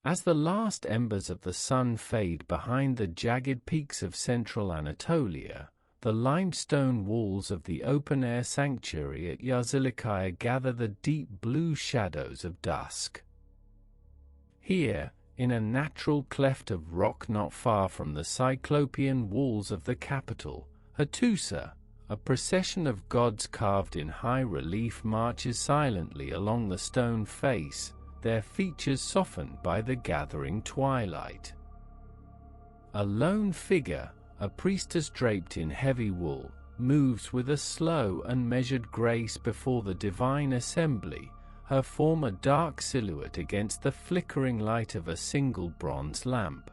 As the last embers of the sun fade behind the jagged peaks of central Anatolia, the limestone walls of the open-air sanctuary at Yazilikiya gather the deep blue shadows of dusk. Here, in a natural cleft of rock not far from the cyclopean walls of the capital, Hattusa, a procession of gods carved in high relief marches silently along the stone face, their features softened by the gathering twilight. A lone figure, a priestess draped in heavy wool, moves with a slow and measured grace before the divine assembly, her form a dark silhouette against the flickering light of a single bronze lamp.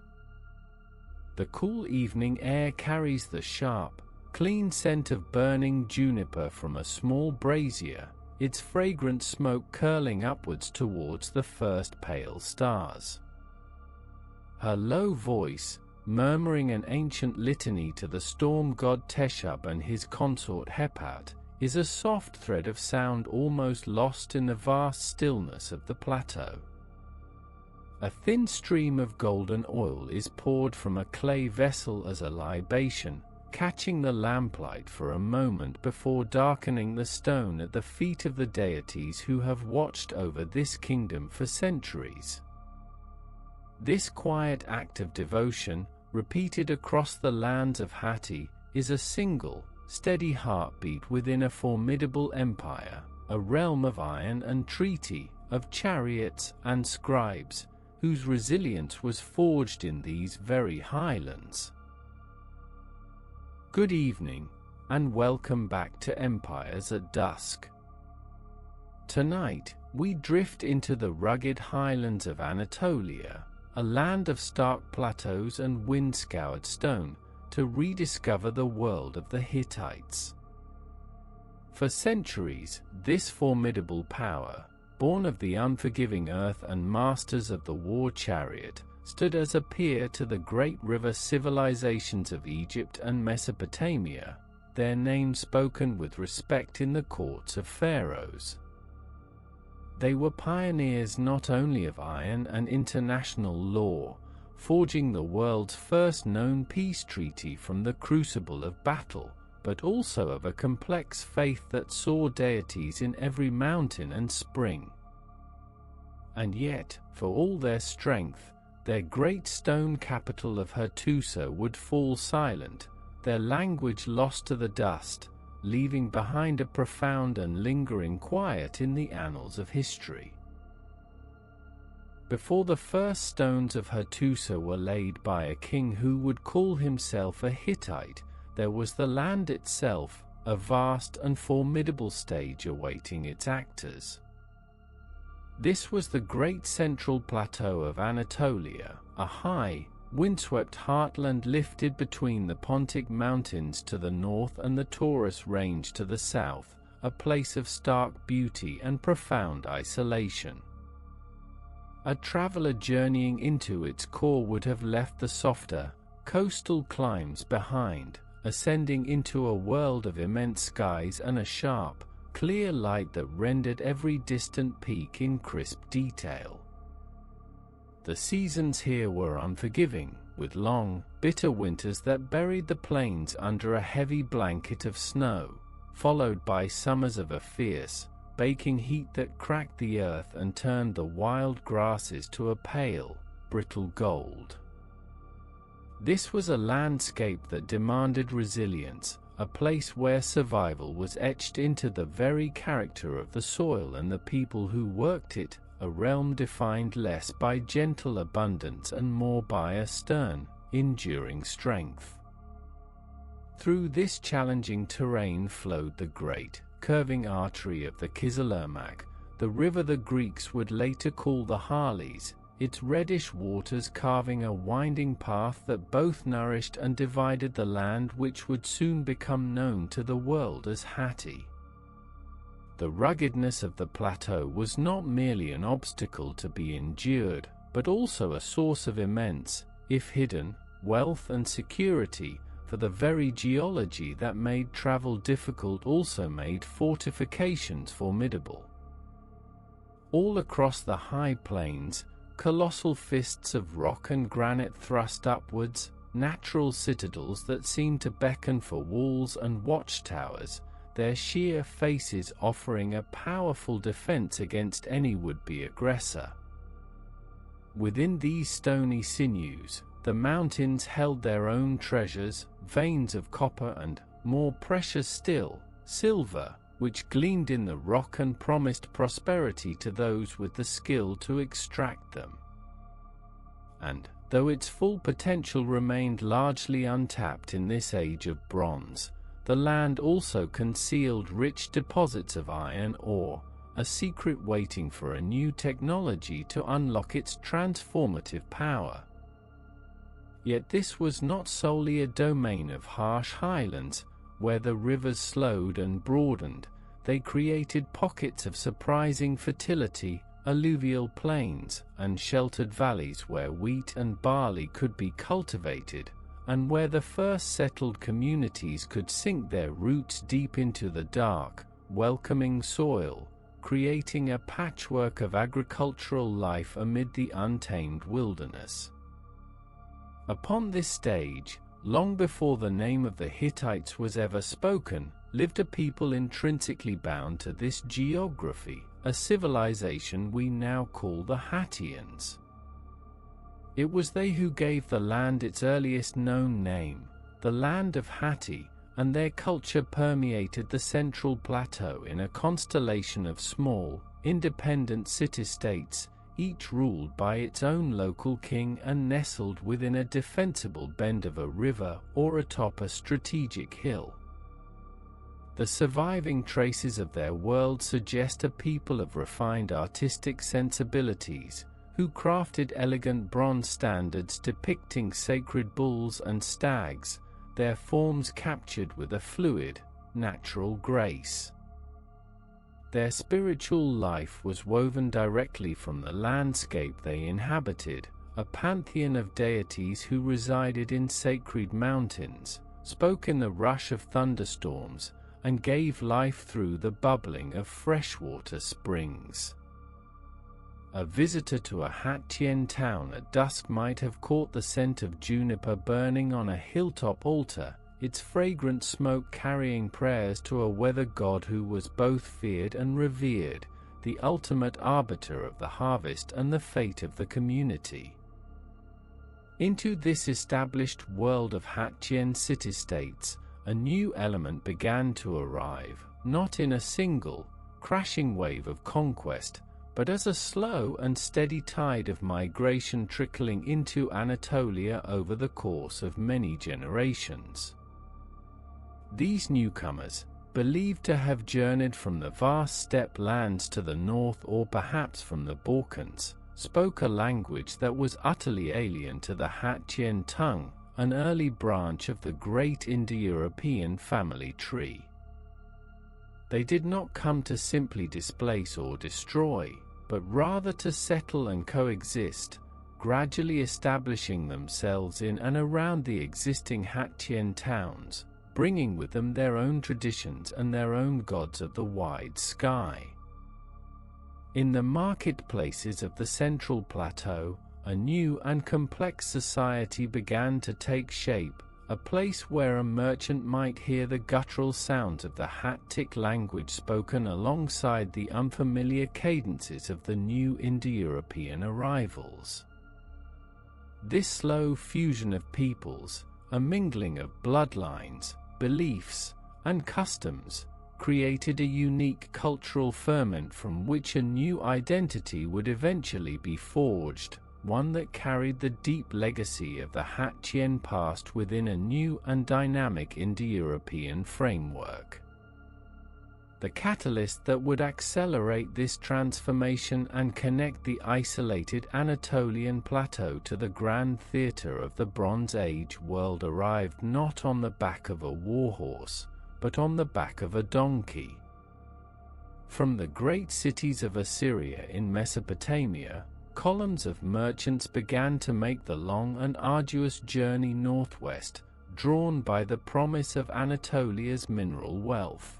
The cool evening air carries the sharp, clean scent of burning juniper from a small brazier, its fragrant smoke curling upwards towards the first pale stars. Her low voice, murmuring an ancient litany to the storm god Teshub and his consort Hepat, is a soft thread of sound almost lost in the vast stillness of the plateau. A thin stream of golden oil is poured from a clay vessel as a libation, catching the lamplight for a moment before darkening the stone at the feet of the deities who have watched over this kingdom for centuries. This quiet act of devotion, repeated across the lands of Hatti, is a single, steady heartbeat within a formidable empire, a realm of iron and treaty, of chariots and scribes, whose resilience was forged in these very highlands. Good evening, and welcome back to Empires at Dusk. Tonight, we drift into the rugged highlands of Anatolia, a land of stark plateaus and wind-scoured stone, to rediscover the world of the Hittites. For centuries, this formidable power, born of the unforgiving earth and masters of the war chariot, stood as a peer to the great river civilizations of Egypt and Mesopotamia, their names spoken with respect in the courts of pharaohs. They were pioneers not only of iron and international law, forging the world's first known peace treaty from the crucible of battle, but also of a complex faith that saw deities in every mountain and spring. And yet, for all their strength, their great stone capital of Hattusa would fall silent, their language lost to the dust, leaving behind a profound and lingering quiet in the annals of history. Before the first stones of Hattusa were laid by a king who would call himself a Hittite, there was the land itself, a vast and formidable stage awaiting its actors. This was the great central plateau of Anatolia, a high, windswept heartland lifted between the Pontic Mountains to the north and the Taurus Range to the south, a place of stark beauty and profound isolation. A traveler journeying into its core would have left the softer, coastal climes behind, ascending into a world of immense skies and a sharp, clear light that rendered every distant peak in crisp detail. The seasons here were unforgiving, with long, bitter winters that buried the plains under a heavy blanket of snow, followed by summers of a fierce, baking heat that cracked the earth and turned the wild grasses to a pale, brittle gold. This was a landscape that demanded resilience, a place where survival was etched into the very character of the soil and the people who worked it, a realm defined less by gentle abundance and more by a stern, enduring strength. Through this challenging terrain flowed the great, curving artery of the Kizilirmak, the river the Greeks would later call the Halys, its reddish waters carving a winding path that both nourished and divided the land which would soon become known to the world as Hatti. The ruggedness of the plateau was not merely an obstacle to be endured, but also a source of immense, if hidden, wealth and security, for the very geology that made travel difficult also made fortifications formidable. All across the high plains, colossal fists of rock and granite thrust upwards, natural citadels that seemed to beckon for walls and watchtowers, their sheer faces offering a powerful defense against any would-be aggressor. Within these stony sinews, the mountains held their own treasures, veins of copper and, more precious still, silver, which gleamed in the rock and promised prosperity to those with the skill to extract them. And, though its full potential remained largely untapped in this age of bronze, the land also concealed rich deposits of iron ore, a secret waiting for a new technology to unlock its transformative power. Yet this was not solely a domain of harsh highlands, where the rivers slowed and broadened. They created pockets of surprising fertility, alluvial plains, and sheltered valleys where wheat and barley could be cultivated, and where the first settled communities could sink their roots deep into the dark, welcoming soil, creating a patchwork of agricultural life amid the untamed wilderness. Upon this stage, long before the name of the Hittites was ever spoken, lived a people intrinsically bound to this geography, a civilization we now call the Hattians. It was they who gave the land its earliest known name, the land of Hatti, and their culture permeated the central plateau in a constellation of small, independent city-states, each ruled by its own local king and nestled within a defensible bend of a river or atop a strategic hill. The surviving traces of their world suggest a people of refined artistic sensibilities, who crafted elegant bronze standards depicting sacred bulls and stags, their forms captured with a fluid, natural grace. Their spiritual life was woven directly from the landscape they inhabited, a pantheon of deities who resided in sacred mountains, spoke in the rush of thunderstorms, and gave life through the bubbling of freshwater springs. A visitor to a Hattian town at dusk might have caught the scent of juniper burning on a hilltop altar, its fragrant smoke carrying prayers to a weather god who was both feared and revered, the ultimate arbiter of the harvest and the fate of the community. Into this established world of Hattian city-states, a new element began to arrive, not in a single, crashing wave of conquest, but as a slow and steady tide of migration trickling into Anatolia over the course of many generations. These newcomers, believed to have journeyed from the vast steppe lands to the north or perhaps from the Balkans, spoke a language that was utterly alien to the Hattian tongue, an early branch of the great Indo-European family tree. They did not come to simply displace or destroy, but rather to settle and coexist, gradually establishing themselves in and around the existing Hattian towns, bringing with them their own traditions and their own gods of the wide sky. In the marketplaces of the central plateau, a new and complex society began to take shape, a place where a merchant might hear the guttural sounds of the Hattic language spoken alongside the unfamiliar cadences of the new Indo-European arrivals. This slow fusion of peoples, a mingling of bloodlines, beliefs, and customs, created a unique cultural ferment from which a new identity would eventually be forged, one that carried the deep legacy of the Hattian past within a new and dynamic Indo-European framework. The catalyst that would accelerate this transformation and connect the isolated Anatolian plateau to the grand theatre of the Bronze Age world arrived not on the back of a warhorse, but on the back of a donkey. From the great cities of Assyria in Mesopotamia, columns of merchants began to make the long and arduous journey northwest, drawn by the promise of Anatolia's mineral wealth.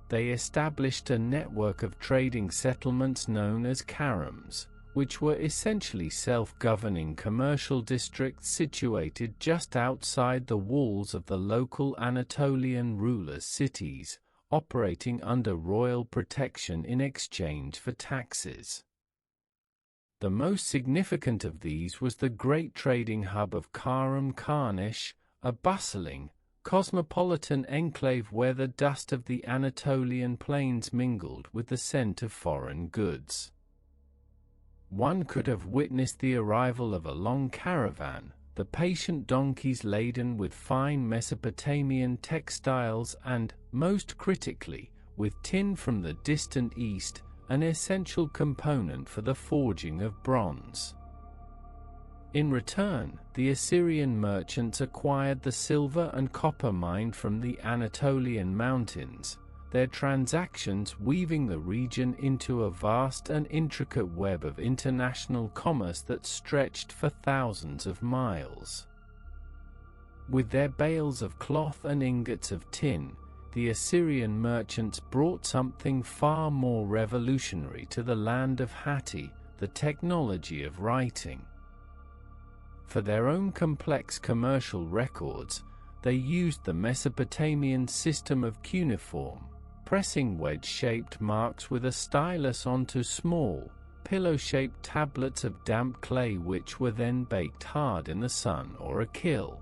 They established a network of trading settlements known as caroms, which were essentially self-governing commercial districts situated just outside the walls of the local Anatolian rulers' cities, operating under royal protection in exchange for taxes. The most significant of these was the great trading hub of Kadesh, a bustling, cosmopolitan enclave where the dust of the Anatolian plains mingled with the scent of foreign goods. One could have witnessed the arrival of a long caravan, the patient donkeys laden with fine Mesopotamian textiles and, most critically, with tin from the distant east, an essential component for the forging of bronze. In return, the Assyrian merchants acquired the silver and copper mined from the Anatolian mountains, their transactions weaving the region into a vast and intricate web of international commerce that stretched for thousands of miles. With their bales of cloth and ingots of tin, the Assyrian merchants brought something far more revolutionary to the land of Hatti, the technology of writing. For their own complex commercial records, they used the Mesopotamian system of cuneiform, pressing wedge-shaped marks with a stylus onto small, pillow-shaped tablets of damp clay which were then baked hard in the sun or a kiln.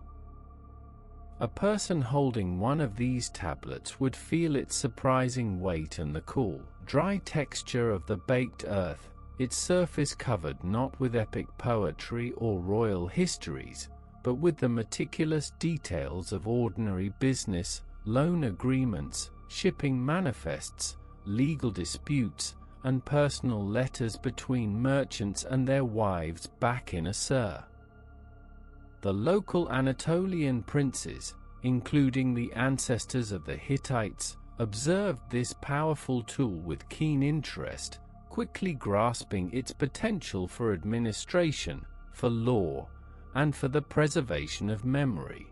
A person holding one of these tablets would feel its surprising weight and the cool, dry texture of the baked earth, its surface covered not with epic poetry or royal histories, but with the meticulous details of ordinary business, loan agreements, shipping manifests, legal disputes, and personal letters between merchants and their wives back in Assur. The local Anatolian princes, including the ancestors of the Hittites, observed this powerful tool with keen interest, quickly grasping its potential for administration, for law, and for the preservation of memory.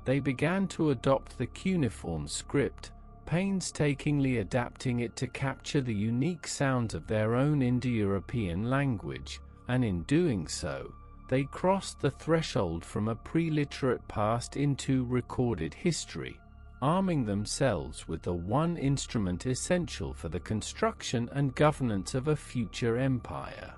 They began to adopt the cuneiform script, painstakingly adapting it to capture the unique sounds of their own Indo-European language, and in doing so, they crossed the threshold from a pre-literate past into recorded history, arming themselves with the one instrument essential for the construction and governance of a future empire.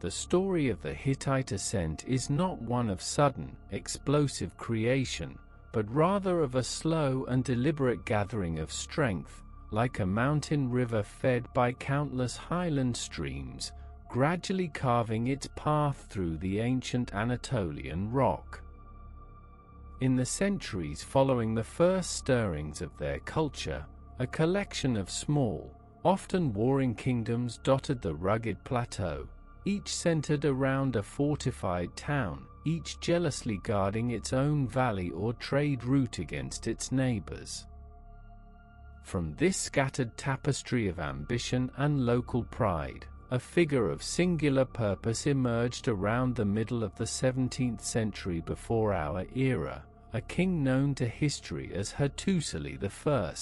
The story of the Hittite ascent is not one of sudden, explosive creation, but rather of a slow and deliberate gathering of strength, like a mountain river fed by countless highland streams, gradually carving its path through the ancient Anatolian rock. In the centuries following the first stirrings of their culture, a collection of small, often warring kingdoms dotted the rugged plateau, each centered around a fortified town, each jealously guarding its own valley or trade route against its neighbors. From this scattered tapestry of ambition and local pride, a figure of singular purpose emerged around the middle of the 17th century before our era, a king known to history as Hattusa I.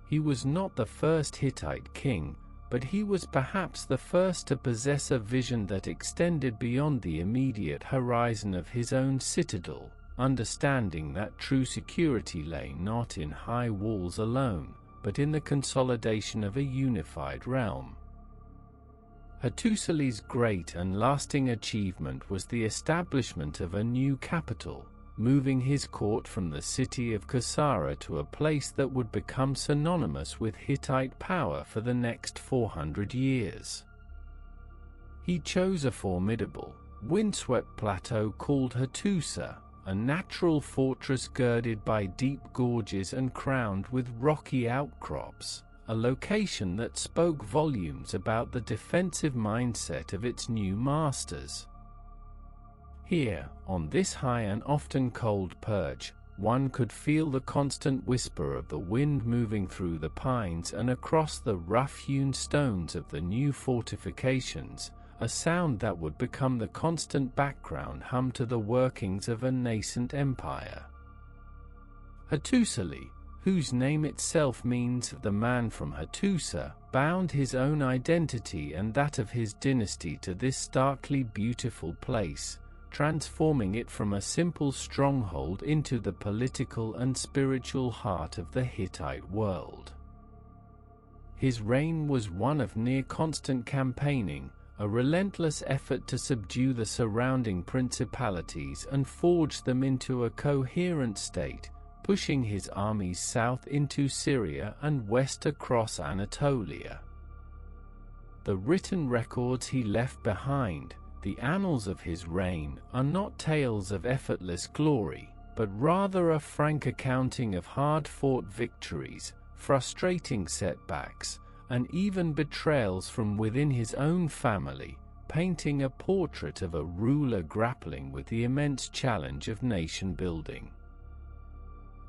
He was not the first Hittite king, but he was perhaps the first to possess a vision that extended beyond the immediate horizon of his own citadel, understanding that true security lay not in high walls alone, but in the consolidation of a unified realm. Hattusa's great and lasting achievement was the establishment of a new capital, moving his court from the city of Kasara to a place that would become synonymous with Hittite power for the next 400 years. He chose a formidable, windswept plateau called Hattusa, a natural fortress girded by deep gorges and crowned with rocky outcrops, a location that spoke volumes about the defensive mindset of its new masters. Here, on this high and often cold perch, one could feel the constant whisper of the wind moving through the pines and across the rough-hewn stones of the new fortifications, a sound that would become the constant background hum to the workings of a nascent empire. Hattusa, whose name itself means the man from Hattusa, bound his own identity and that of his dynasty to this starkly beautiful place, transforming it from a simple stronghold into the political and spiritual heart of the Hittite world. His reign was one of near-constant campaigning, a relentless effort to subdue the surrounding principalities and forge them into a coherent state, pushing his armies south into Syria and west across Anatolia. The written records he left behind, the annals of his reign, are not tales of effortless glory, but rather a frank accounting of hard-fought victories, frustrating setbacks, and even betrayals from within his own family, painting a portrait of a ruler grappling with the immense challenge of nation-building.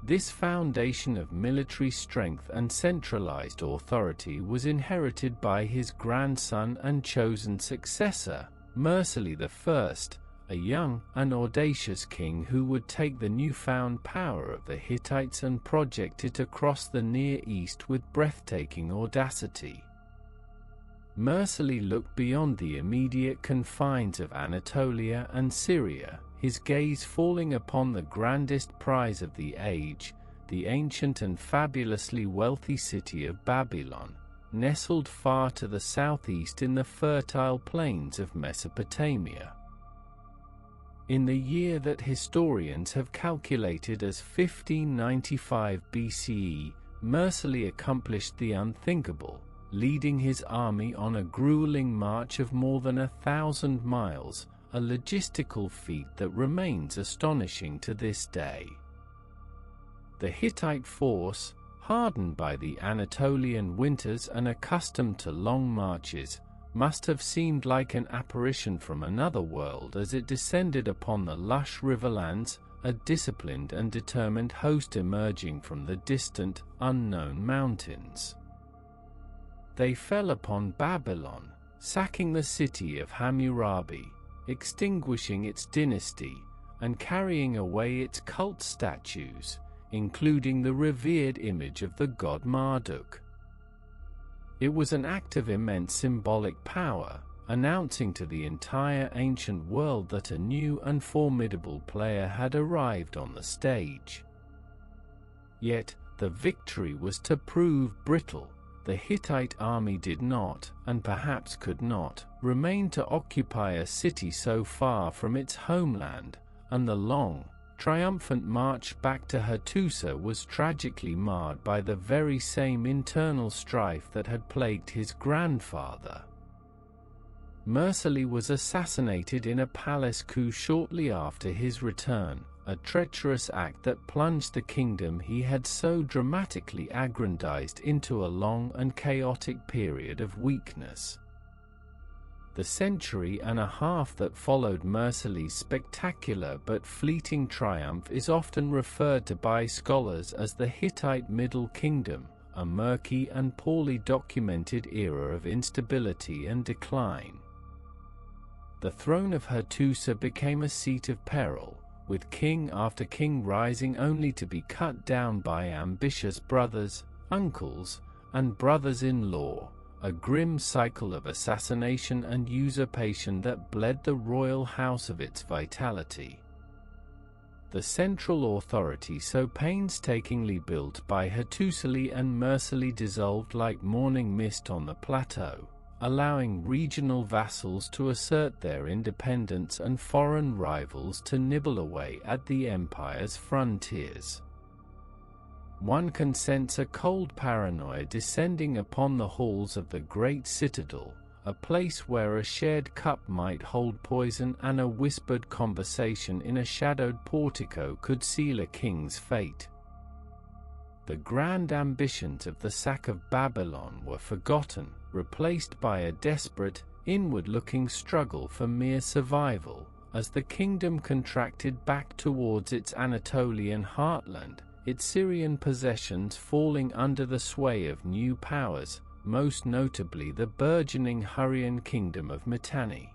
This foundation of military strength and centralized authority was inherited by his grandson and chosen successor, Mursili I, a young and audacious king who would take the newfound power of the Hittites and project it across the Near East with breathtaking audacity. Mursili looked beyond the immediate confines of Anatolia and Syria, his gaze falling upon the grandest prize of the age, the ancient and fabulously wealthy city of Babylon, nestled far to the southeast in the fertile plains of Mesopotamia. In the year that historians have calculated as 1595 BCE, Mursili accomplished the unthinkable, leading his army on a grueling march of more than 1,000 miles, a logistical feat that remains astonishing to this day. The Hittite force, hardened by the Anatolian winters and accustomed to long marches, must have seemed like an apparition from another world as it descended upon the lush riverlands, a disciplined and determined host emerging from the distant, unknown mountains. They fell upon Babylon, sacking the city of Hammurabi, extinguishing its dynasty, and carrying away its cult statues, including the revered image of the god Marduk. It was an act of immense symbolic power, announcing to the entire ancient world that a new and formidable player had arrived on the stage. Yet, the victory was to prove brittle. The Hittite army did not, and perhaps could not, remain to occupy a city so far from its homeland, and the long, triumphant march back to Hattusa was tragically marred by the very same internal strife that had plagued his grandfather. Mursili was assassinated in a palace coup shortly after his return, a treacherous act that plunged the kingdom he had so dramatically aggrandized into a long and chaotic period of weakness. The century and a half that followed Mursili's spectacular but fleeting triumph is often referred to by scholars as the Hittite Middle Kingdom, a murky and poorly documented era of instability and decline. The throne of Hattusa became a seat of peril, with king after king rising only to be cut down by ambitious brothers, uncles, and brothers-in-law, a grim cycle of assassination and usurpation that bled the royal house of its vitality. The central authority so painstakingly built by Hattusili and Mursili dissolved like morning mist on the plateau, allowing regional vassals to assert their independence and foreign rivals to nibble away at the empire's frontiers. One can sense a cold paranoia descending upon the halls of the great citadel, a place where a shared cup might hold poison and a whispered conversation in a shadowed portico could seal a king's fate. The grand ambitions of the sack of Babylon were forgotten, replaced by a desperate, inward-looking struggle for mere survival, as the kingdom contracted back towards its Anatolian heartland, its Syrian possessions falling under the sway of new powers, most notably the burgeoning Hurrian kingdom of Mitanni.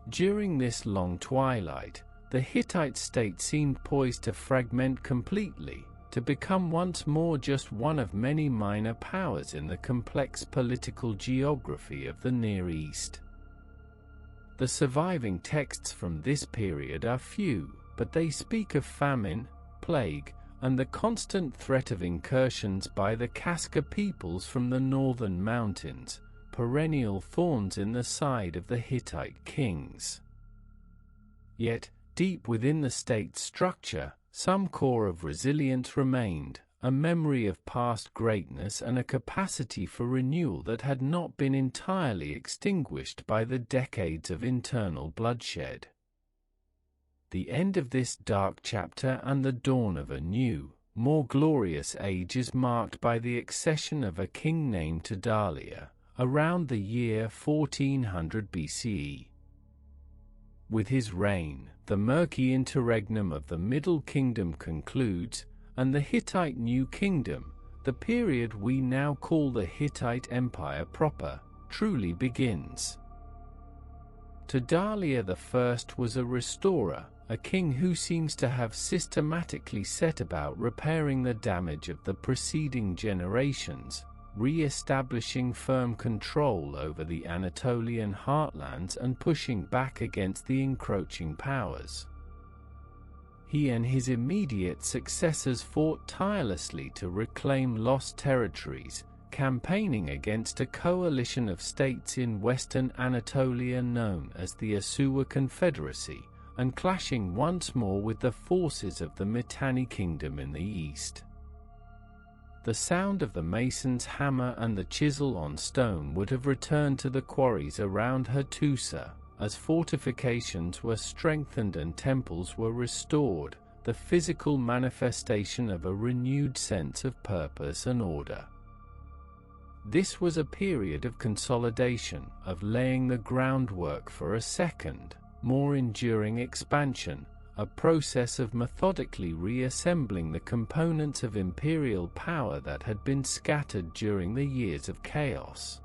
During this long twilight, the Hittite state seemed poised to fragment completely, to become once more just one of many minor powers in the complex political geography of the Near East. The surviving texts from this period are few, but they speak of famine, plague, and the constant threat of incursions by the Kaska peoples from the northern mountains, perennial thorns in the side of the Hittite kings. Yet, deep within the state structure, some core of resilience remained, a memory of past greatness and a capacity for renewal that had not been entirely extinguished by the decades of internal bloodshed. The end of this dark chapter and the dawn of a new, more glorious age is marked by the accession of a king named Anatolia, around the year 1400 BCE. With his reign, the murky interregnum of the Middle Kingdom concludes, and the Hittite New Kingdom, the period we now call the Hittite Empire proper, truly begins. Anatolia I was a restorer, a king who seems to have systematically set about repairing the damage of the preceding generations, re-establishing firm control over the Anatolian heartlands and pushing back against the encroaching powers. He and his immediate successors fought tirelessly to reclaim lost territories, campaigning against a coalition of states in western Anatolia known as the Assuwa Confederacy, and clashing once more with the forces of the Mitanni Kingdom in the east. The sound of the mason's hammer and the chisel on stone would have returned to the quarries around Hattusa, as fortifications were strengthened and temples were restored, the physical manifestation of a renewed sense of purpose and order. This was a period of consolidation, of laying the groundwork for a second, more enduring expansion, a process of methodically reassembling the components of imperial power that had been scattered during the years of chaos.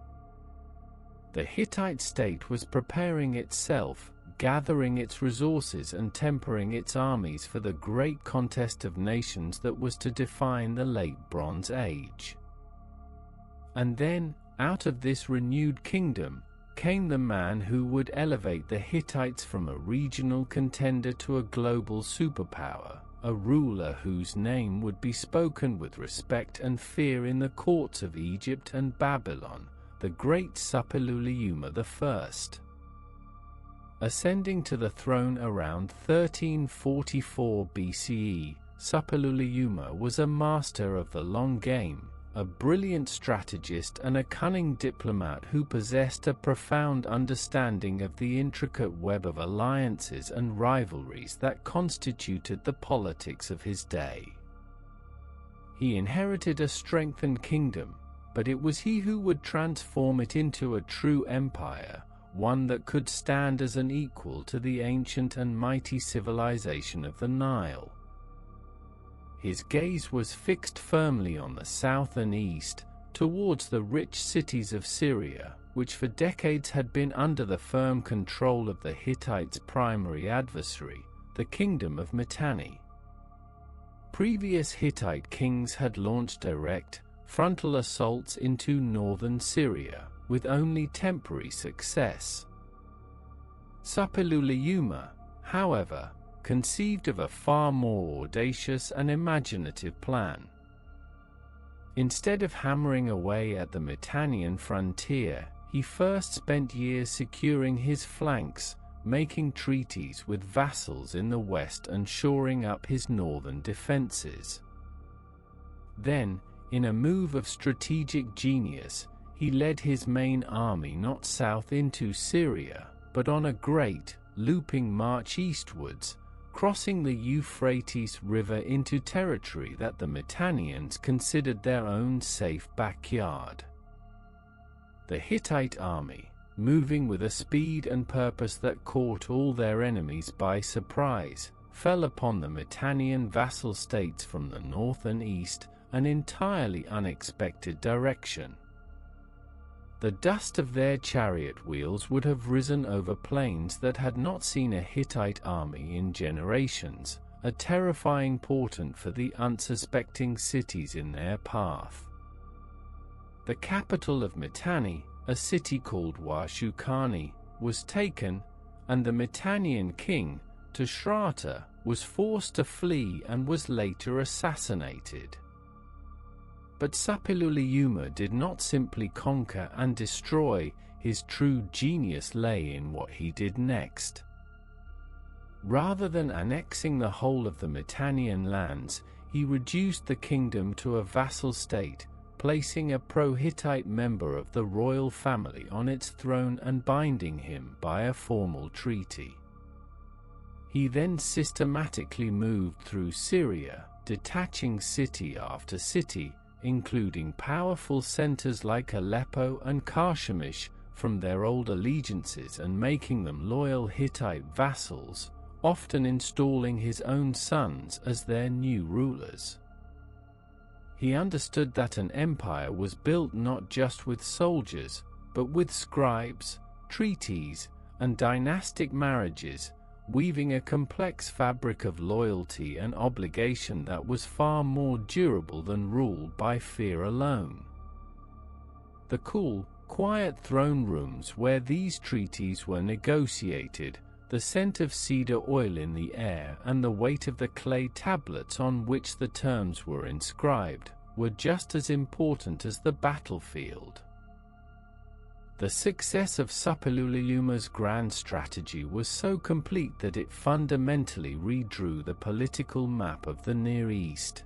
The Hittite state was preparing itself, gathering its resources and tempering its armies for the great contest of nations that was to define the Late Bronze Age. And then, out of this renewed kingdom, came the man who would elevate the Hittites from a regional contender to a global superpower, a ruler whose name would be spoken with respect and fear in the courts of Egypt and Babylon, the great Suppiluliuma I. Ascending to the throne around 1344 BCE, Suppiluliuma was a master of the long game, a brilliant strategist and a cunning diplomat who possessed a profound understanding of the intricate web of alliances and rivalries that constituted the politics of his day. He inherited a strengthened kingdom, but it was he who would transform it into a true empire, one that could stand as an equal to the ancient and mighty civilization of the Nile. His gaze was fixed firmly on the south and east, towards the rich cities of Syria, which for decades had been under the firm control of the Hittites' primary adversary, the kingdom of Mitanni. Previous Hittite kings had launched direct, frontal assaults into northern Syria, with only temporary success. Suppiluliuma, however, conceived of a far more audacious and imaginative plan. Instead of hammering away at the Mitannian frontier, he first spent years securing his flanks, making treaties with vassals in the west and shoring up his northern defenses. Then, in a move of strategic genius, he led his main army not south into Syria, but on a great, looping march eastwards, crossing the Euphrates River into territory that the Mitannians considered their own safe backyard. The Hittite army, moving with a speed and purpose that caught all their enemies by surprise, fell upon the Mitannian vassal states from the north and east, an entirely unexpected direction. The dust of their chariot wheels would have risen over plains that had not seen a Hittite army in generations, a terrifying portent for the unsuspecting cities in their path. The capital of Mitanni, a city called Washukani, was taken, and the Mitannian king, Tushratta, was forced to flee and was later assassinated. But Suppiluliuma did not simply conquer and destroy, his true genius lay in what he did next. Rather than annexing the whole of the Mitannian lands, he reduced the kingdom to a vassal state, placing a pro-Hittite member of the royal family on its throne and binding him by a formal treaty. He then systematically moved through Syria, detaching city after city, including powerful centers like Aleppo and Carchemish, from their old allegiances and making them loyal Hittite vassals, often installing his own sons as their new rulers. He understood that an empire was built not just with soldiers, but with scribes, treaties, and dynastic marriages, weaving a complex fabric of loyalty and obligation that was far more durable than rule by fear alone. The cool, quiet throne rooms where these treaties were negotiated, the scent of cedar oil in the air and the weight of the clay tablets on which the terms were inscribed, were just as important as the battlefield. The success of Suppiluliuma's grand strategy was so complete that it fundamentally redrew the political map of the Near East.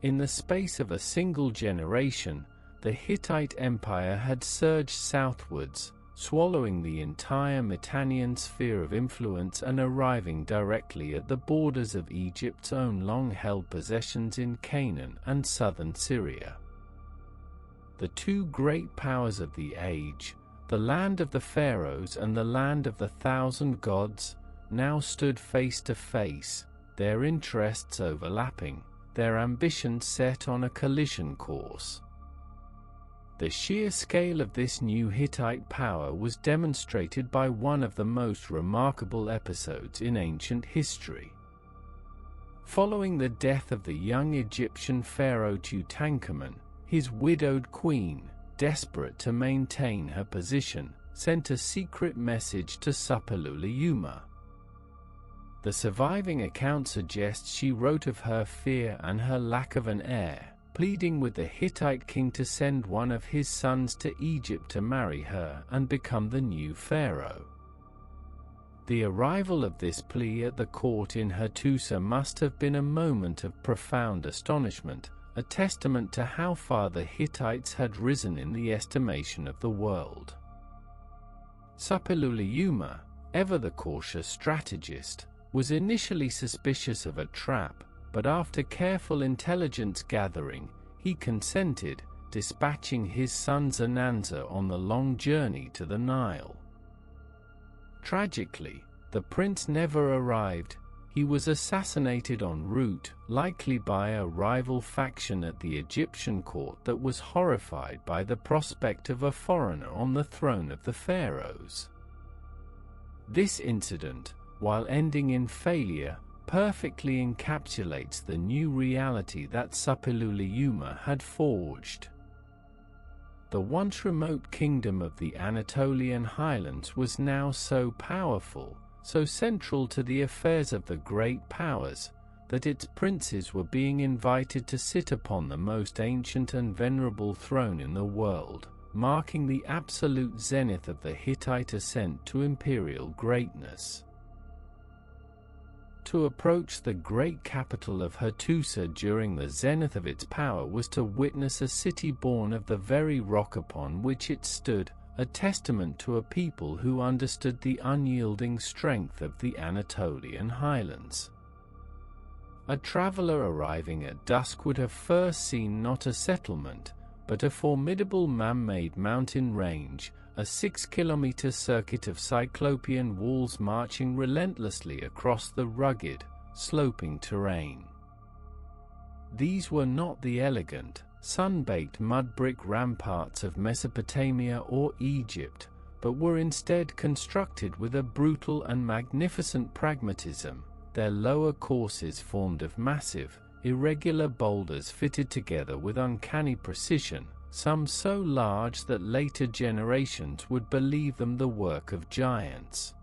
In the space of a single generation, the Hittite Empire had surged southwards, swallowing the entire Mitannian sphere of influence and arriving directly at the borders of Egypt's own long-held possessions in Canaan and southern Syria. The two great powers of the age, the land of the pharaohs and the land of the 1,000 gods, now stood face to face, their interests overlapping, their ambitions set on a collision course. The sheer scale of this new Hittite power was demonstrated by one of the most remarkable episodes in ancient history. Following the death of the young Egyptian pharaoh Tutankhamun, his widowed queen, desperate to maintain her position, sent a secret message to Suppiluliuma. The surviving account suggests she wrote of her fear and her lack of an heir, pleading with the Hittite king to send one of his sons to Egypt to marry her and become the new pharaoh. The arrival of this plea at the court in Hattusa must have been a moment of profound astonishment, a testament to how far the Hittites had risen in the estimation of the world. Suppiluliuma, ever the cautious strategist, was initially suspicious of a trap, but after careful intelligence gathering, he consented, dispatching his son Zananza on the long journey to the Nile. Tragically, the prince never arrived. He was assassinated en route, likely by a rival faction at the Egyptian court that was horrified by the prospect of a foreigner on the throne of the pharaohs. This incident, while ending in failure, perfectly encapsulates the new reality that Suppiluliuma had forged. The once remote kingdom of the Anatolian highlands was now so powerful, so central to the affairs of the great powers, that its princes were being invited to sit upon the most ancient and venerable throne in the world, marking the absolute zenith of the Hittite ascent to imperial greatness. To approach the great capital of Hattusa during the zenith of its power was to witness a city born of the very rock upon which it stood, a testament to a people who understood the unyielding strength of the Anatolian highlands. A traveler arriving at dusk would have first seen not a settlement, but a formidable man-made mountain range, a 6-kilometer circuit of cyclopean walls marching relentlessly across the rugged, sloping terrain. These were not the elegant, sun-baked mud-brick ramparts of Mesopotamia or Egypt, but were instead constructed with a brutal and magnificent pragmatism, their lower courses formed of massive, irregular boulders fitted together with uncanny precision, some so large that later generations would believe them the work of giants.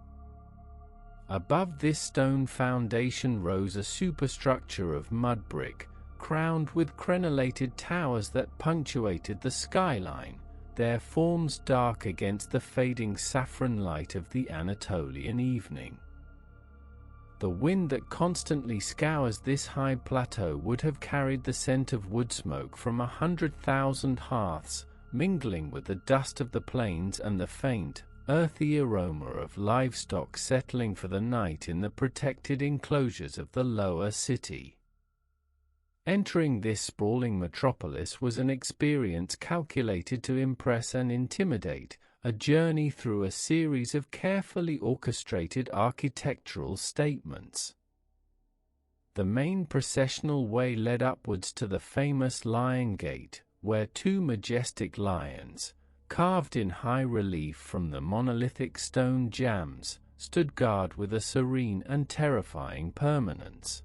Above this stone foundation rose a superstructure of mud brick, crowned with crenellated towers that punctuated the skyline, their forms dark against the fading saffron light of the Anatolian evening. The wind that constantly scours this high plateau would have carried the scent of wood smoke from 100,000 hearths, mingling with the dust of the plains and the faint, earthy aroma of livestock settling for the night in the protected enclosures of the lower city. Entering this sprawling metropolis was an experience calculated to impress and intimidate, a journey through a series of carefully orchestrated architectural statements. The main processional way led upwards to the famous Lion Gate, where two majestic lions, carved in high relief from the monolithic stone jambs, stood guard with a serene and terrifying permanence.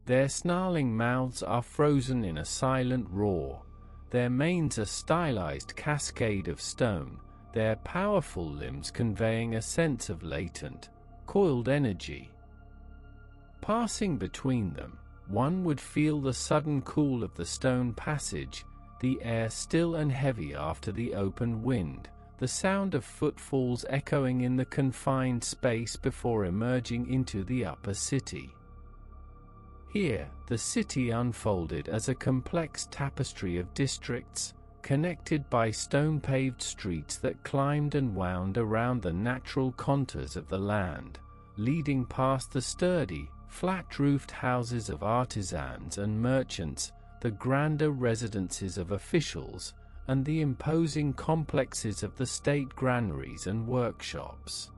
Their snarling mouths are frozen in a silent roar, their manes a stylized cascade of stone, their powerful limbs conveying a sense of latent, coiled energy. Passing between them, one would feel the sudden cool of the stone passage, the air still and heavy after the open wind, the sound of footfalls echoing in the confined space before emerging into the upper city. Here, the city unfolded as a complex tapestry of districts, connected by stone-paved streets that climbed and wound around the natural contours of the land, leading past the sturdy, flat-roofed houses of artisans and merchants, the grander residences of officials, and the imposing complexes of the state granaries and workshops.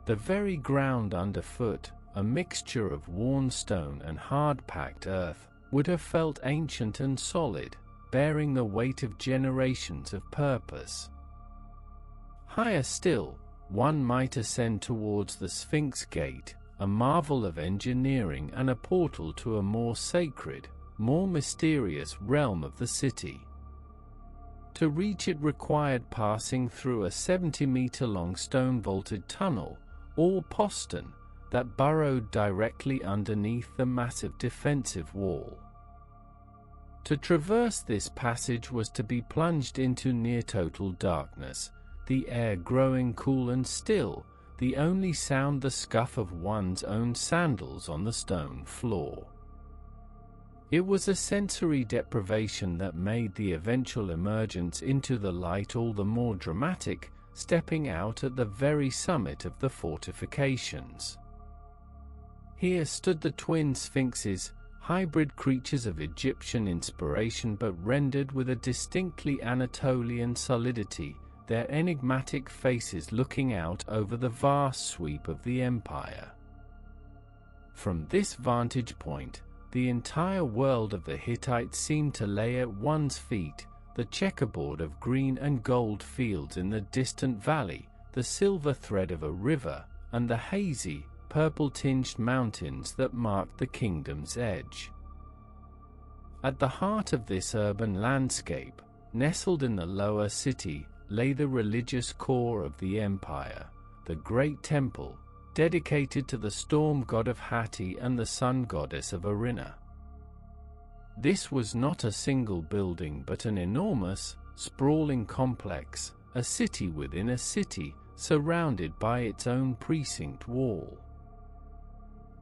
The very ground underfoot, a mixture of worn stone and hard-packed earth, would have felt ancient and solid, bearing the weight of generations of purpose. Higher still, one might ascend towards the Sphinx Gate, a marvel of engineering and a portal to a more sacred, more mysterious realm of the city. To reach it required passing through a 70-meter-long stone-vaulted tunnel, or postern, that burrowed directly underneath the massive defensive wall. To traverse this passage was to be plunged into near-total darkness, the air growing cool and still, the only sound the scuff of one's own sandals on the stone floor. It was a sensory deprivation that made the eventual emergence into the light all the more dramatic, stepping out at the very summit of the fortifications. Here stood the twin sphinxes, hybrid creatures of Egyptian inspiration but rendered with a distinctly Anatolian solidity, their enigmatic faces looking out over the vast sweep of the empire. From this vantage point, the entire world of the Hittites seemed to lay at one's feet, the checkerboard of green and gold fields in the distant valley, the silver thread of a river, and the hazy, purple-tinged mountains that marked the kingdom's edge. At the heart of this urban landscape, nestled in the lower city, lay the religious core of the empire, the great temple, dedicated to the storm god of Hatti and the sun goddess of Arina. This was not a single building but an enormous, sprawling complex, a city within a city, surrounded by its own precinct wall.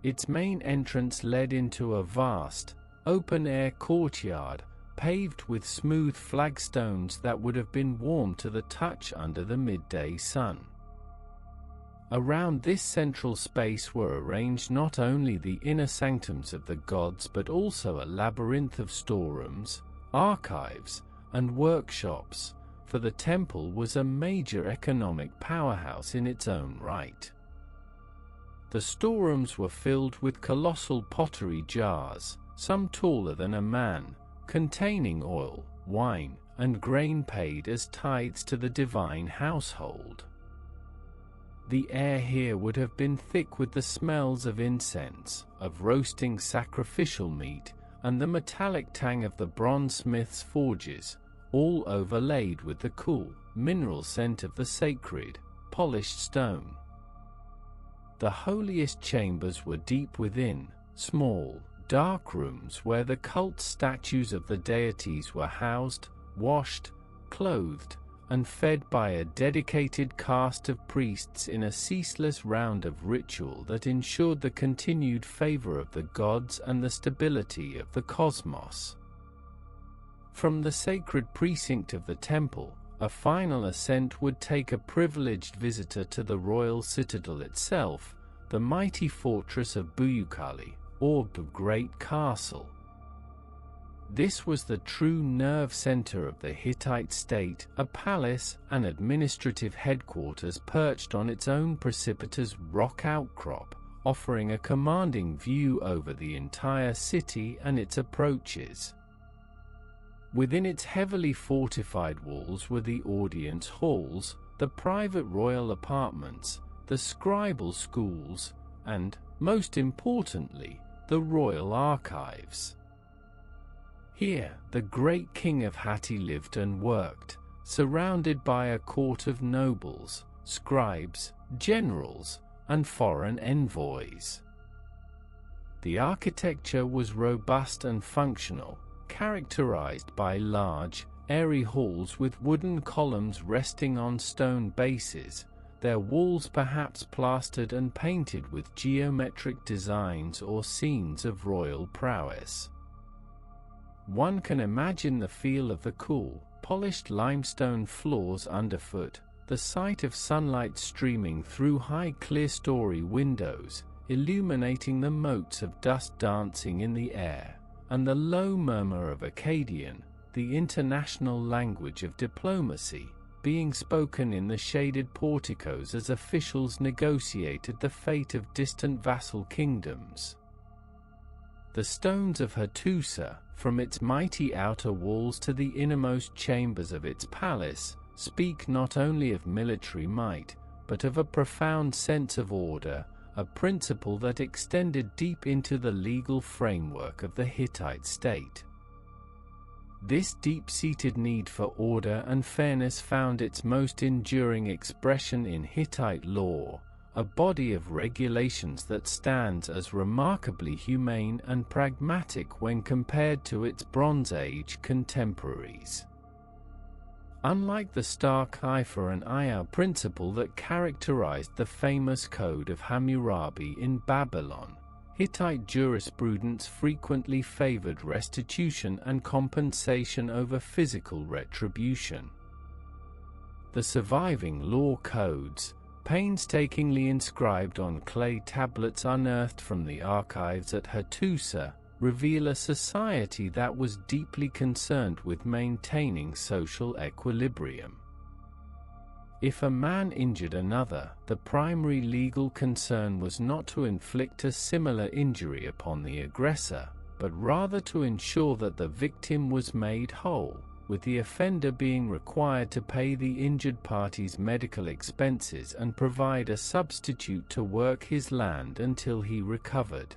Its main entrance led into a vast, open-air courtyard, paved with smooth flagstones that would have been warm to the touch under the midday sun. Around this central space were arranged not only the inner sanctums of the gods but also a labyrinth of storerooms, archives, and workshops, for the temple was a major economic powerhouse in its own right. The storerooms were filled with colossal pottery jars, some taller than a man, containing oil, wine, and grain paid as tithes to the divine household. The air here would have been thick with the smells of incense, of roasting sacrificial meat, and the metallic tang of the bronzesmith's forges, all overlaid with the cool, mineral scent of the sacred, polished stone. The holiest chambers were deep within, small, dark rooms where the cult statues of the deities were housed, washed, clothed, and fed by a dedicated caste of priests in a ceaseless round of ritual that ensured the continued favor of the gods and the stability of the cosmos. From the sacred precinct of the temple, a final ascent would take a privileged visitor to the royal citadel itself, the mighty fortress of Buyukali, or the Great Castle. This was the true nerve center of the Hittite state, a palace and administrative headquarters perched on its own precipitous rock outcrop, offering a commanding view over the entire city and its approaches. Within its heavily fortified walls were the audience halls, the private royal apartments, the scribal schools, and, most importantly, the royal archives. Here, the great king of Hatti lived and worked, surrounded by a court of nobles, scribes, generals, and foreign envoys. The architecture was robust and functional, characterized by large, airy halls with wooden columns resting on stone bases, their walls perhaps plastered and painted with geometric designs or scenes of royal prowess. One can imagine the feel of the cool, polished limestone floors underfoot, the sight of sunlight streaming through high clerestory windows, illuminating the motes of dust dancing in the air, and the low murmur of Akkadian, the international language of diplomacy, being spoken in the shaded porticos as officials negotiated the fate of distant vassal kingdoms. The stones of Hattusa, from its mighty outer walls to the innermost chambers of its palace, speak not only of military might, but of a profound sense of order, a principle that extended deep into the legal framework of the Hittite state. This deep-seated need for order and fairness found its most enduring expression in Hittite law, a body of regulations that stands as remarkably humane and pragmatic when compared to its Bronze Age contemporaries. Unlike the stark eye for an eye principle that characterized the famous Code of Hammurabi in Babylon, Hittite jurisprudence frequently favored restitution and compensation over physical retribution. The surviving law codes, painstakingly inscribed on clay tablets unearthed from the archives at Hattusa, reveal a society that was deeply concerned with maintaining social equilibrium. If a man injured another, the primary legal concern was not to inflict a similar injury upon the aggressor, but rather to ensure that the victim was made whole, with the offender being required to pay the injured party's medical expenses and provide a substitute to work his land until he recovered.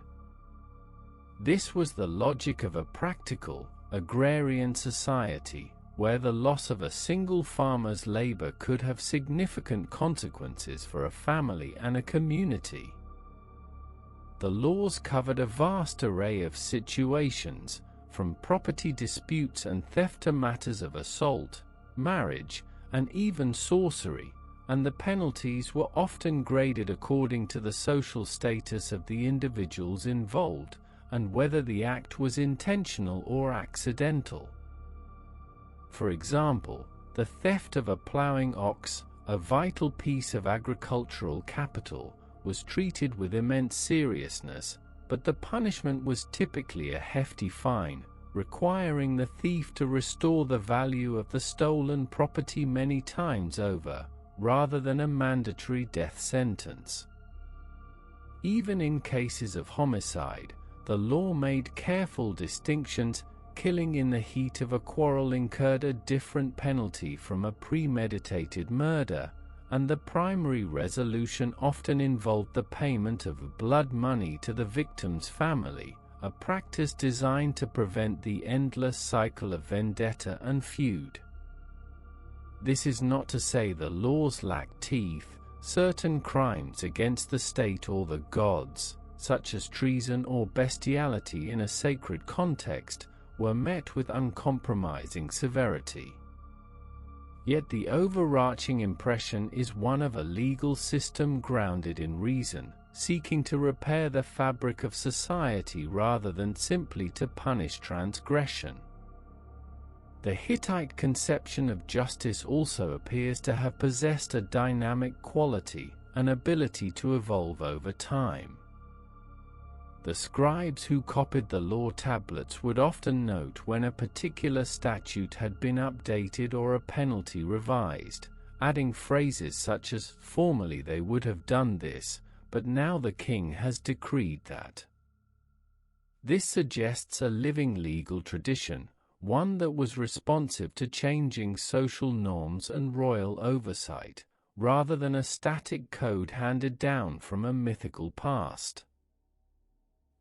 This was the logic of a practical, agrarian society, where the loss of a single farmer's labor could have significant consequences for a family and a community. The laws covered a vast array of situations, from property disputes and theft to matters of assault, marriage, and even sorcery, and the penalties were often graded according to the social status of the individuals involved, and whether the act was intentional or accidental. For example, the theft of a plowing ox, a vital piece of agricultural capital, was treated with immense seriousness, but the punishment was typically a hefty fine, requiring the thief to restore the value of the stolen property many times over, rather than a mandatory death sentence. Even in cases of homicide, the law made careful distinctions. Killing in the heat of a quarrel incurred a different penalty from a premeditated murder, and the primary resolution often involved the payment of blood money to the victim's family, a practice designed to prevent the endless cycle of vendetta and feud. This is not to say the laws lacked teeth. Certain crimes against the state or the gods, such as treason or bestiality in a sacred context, were met with uncompromising severity. Yet the overarching impression is one of a legal system grounded in reason, seeking to repair the fabric of society rather than simply to punish transgression. The Hittite conception of justice also appears to have possessed a dynamic quality, an ability to evolve over time. The scribes who copied the law tablets would often note when a particular statute had been updated or a penalty revised, adding phrases such as, "Formerly they would have done this, but now the king has decreed that." This suggests a living legal tradition, one that was responsive to changing social norms and royal oversight, rather than a static code handed down from a mythical past.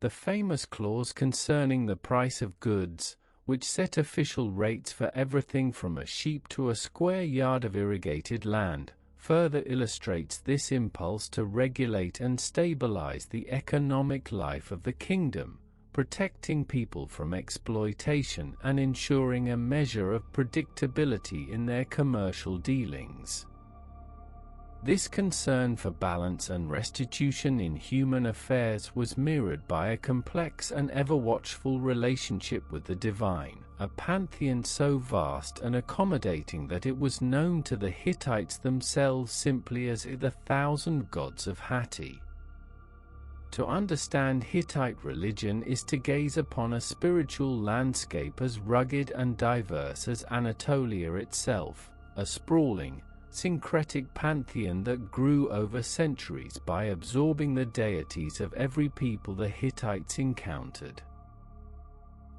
The famous clause concerning the price of goods, which set official rates for everything from a sheep to a square yard of irrigated land, further illustrates this impulse to regulate and stabilize the economic life of the kingdom, protecting people from exploitation and ensuring a measure of predictability in their commercial dealings. This concern for balance and restitution in human affairs was mirrored by a complex and ever-watchful relationship with the divine, a pantheon so vast and accommodating that it was known to the Hittites themselves simply as the thousand gods of Hatti. To understand Hittite religion is to gaze upon a spiritual landscape as rugged and diverse as Anatolia itself, a sprawling, syncretic pantheon that grew over centuries by absorbing the deities of every people the Hittites encountered.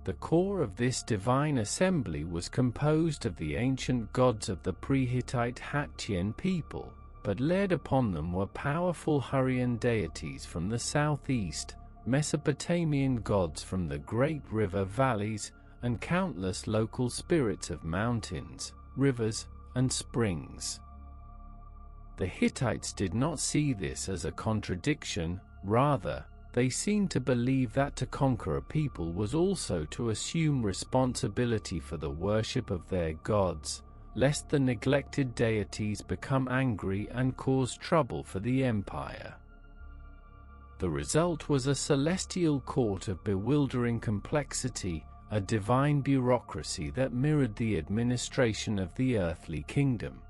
The core of this divine assembly was composed of the ancient gods of the pre-Hittite Hattian people, but led upon them were powerful Hurrian deities from the southeast, Mesopotamian gods from the great river valleys, and countless local spirits of mountains, rivers, and springs. The Hittites did not see this as a contradiction, rather, they seemed to believe that to conquer a people was also to assume responsibility for the worship of their gods, lest the neglected deities become angry and cause trouble for the empire. The result was a celestial court of bewildering complexity, a divine bureaucracy that mirrored the administration of the earthly kingdom.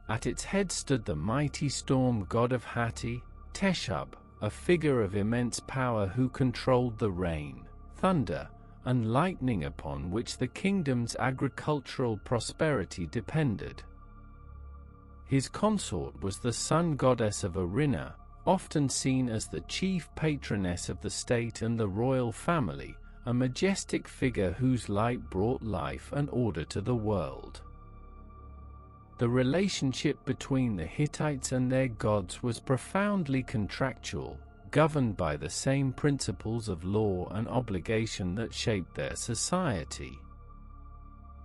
At its head stood the mighty storm god of Hatti, Teshub, a figure of immense power who controlled the rain, thunder, and lightning upon which the kingdom's agricultural prosperity depended. His consort was the sun goddess of Arina, often seen as the chief patroness of the state and the royal family, a majestic figure whose light brought life and order to the world. The relationship between the Hittites and their gods was profoundly contractual, governed by the same principles of law and obligation that shaped their society.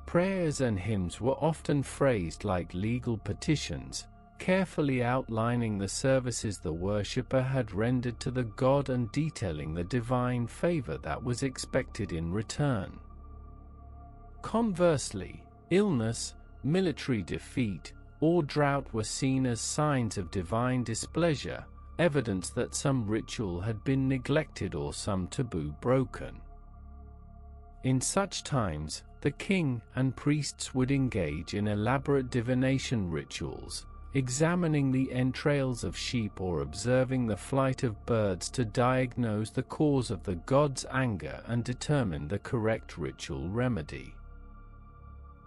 Prayers and hymns were often phrased like legal petitions, carefully outlining the services the worshipper had rendered to the god and detailing the divine favor that was expected in return. Conversely, illness, military defeat, or drought were seen as signs of divine displeasure, evidence that some ritual had been neglected or some taboo broken. In such times, the king and priests would engage in elaborate divination rituals, examining the entrails of sheep or observing the flight of birds to diagnose the cause of the god's anger and determine the correct ritual remedy.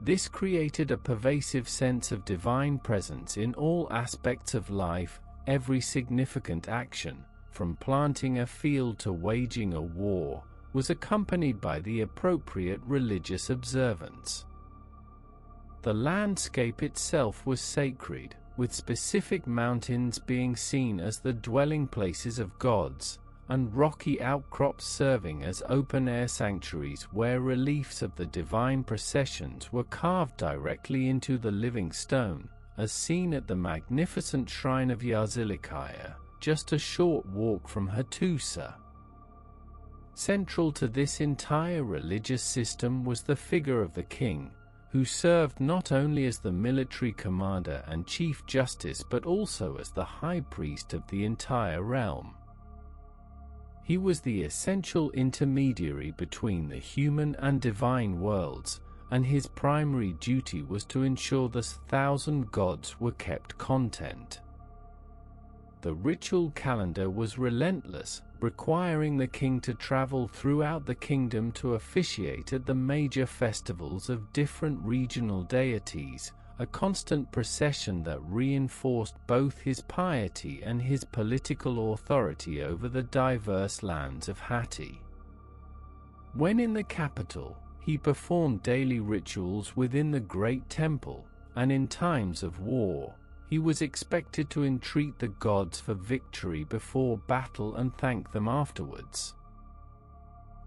This created a pervasive sense of divine presence in all aspects of life. Every significant action, from planting a field to waging a war, was accompanied by the appropriate religious observance. The landscape itself was sacred, with specific mountains being seen as the dwelling places of gods, and rocky outcrops serving as open-air sanctuaries where reliefs of the divine processions were carved directly into the living stone, as seen at the magnificent shrine of Yazilikiah, just a short walk from Hattusa. Central to this entire religious system was the figure of the king, who served not only as the military commander and chief justice but also as the high priest of the entire realm. He was the essential intermediary between the human and divine worlds, and his primary duty was to ensure the 1,000 gods were kept content. The ritual calendar was relentless, requiring the king to travel throughout the kingdom to officiate at the major festivals of different regional deities, a constant procession that reinforced both his piety and his political authority over the diverse lands of Hatti. When in the capital, he performed daily rituals within the great temple, and in times of war, he was expected to entreat the gods for victory before battle and thank them afterwards.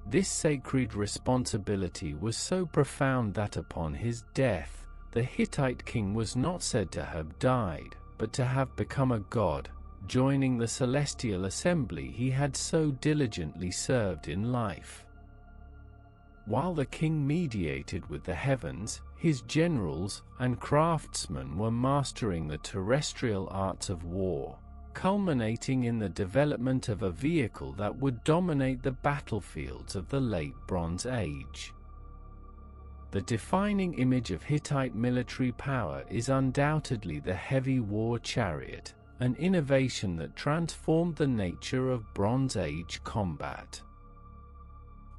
This sacred responsibility was so profound that upon his death, the Hittite king was not said to have died, but to have become a god, joining the celestial assembly he had so diligently served in life. While the king mediated with the heavens, his generals and craftsmen were mastering the terrestrial arts of war, culminating in the development of a vehicle that would dominate the battlefields of the late Bronze Age. The defining image of Hittite military power is undoubtedly the heavy war chariot, an innovation that transformed the nature of Bronze Age combat.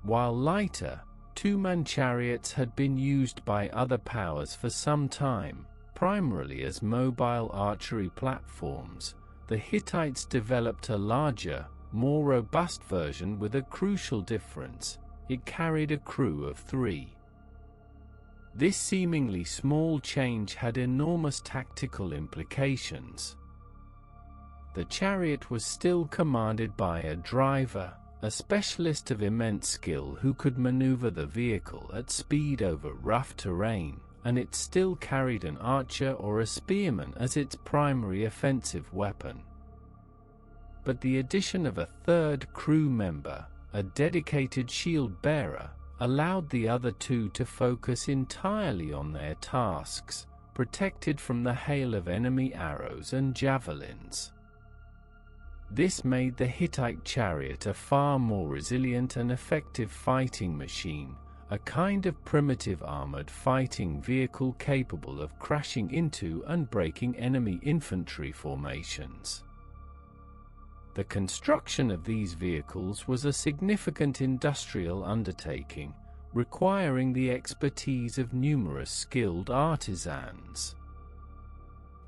While lighter, two-man chariots had been used by other powers for some time, primarily as mobile archery platforms. The Hittites developed a larger, more robust version with a crucial difference: it carried a crew of 3. This seemingly small change had enormous tactical implications. The chariot was still commanded by a driver, a specialist of immense skill who could maneuver the vehicle at speed over rough terrain, and it still carried an archer or a spearman as its primary offensive weapon. But the addition of a third crew member, a dedicated shield bearer, allowed the other two to focus entirely on their tasks, protected from the hail of enemy arrows and javelins. This made the Hittite chariot a far more resilient and effective fighting machine, a kind of primitive armored fighting vehicle capable of crashing into and breaking enemy infantry formations. The construction of these vehicles was a significant industrial undertaking, requiring the expertise of numerous skilled artisans.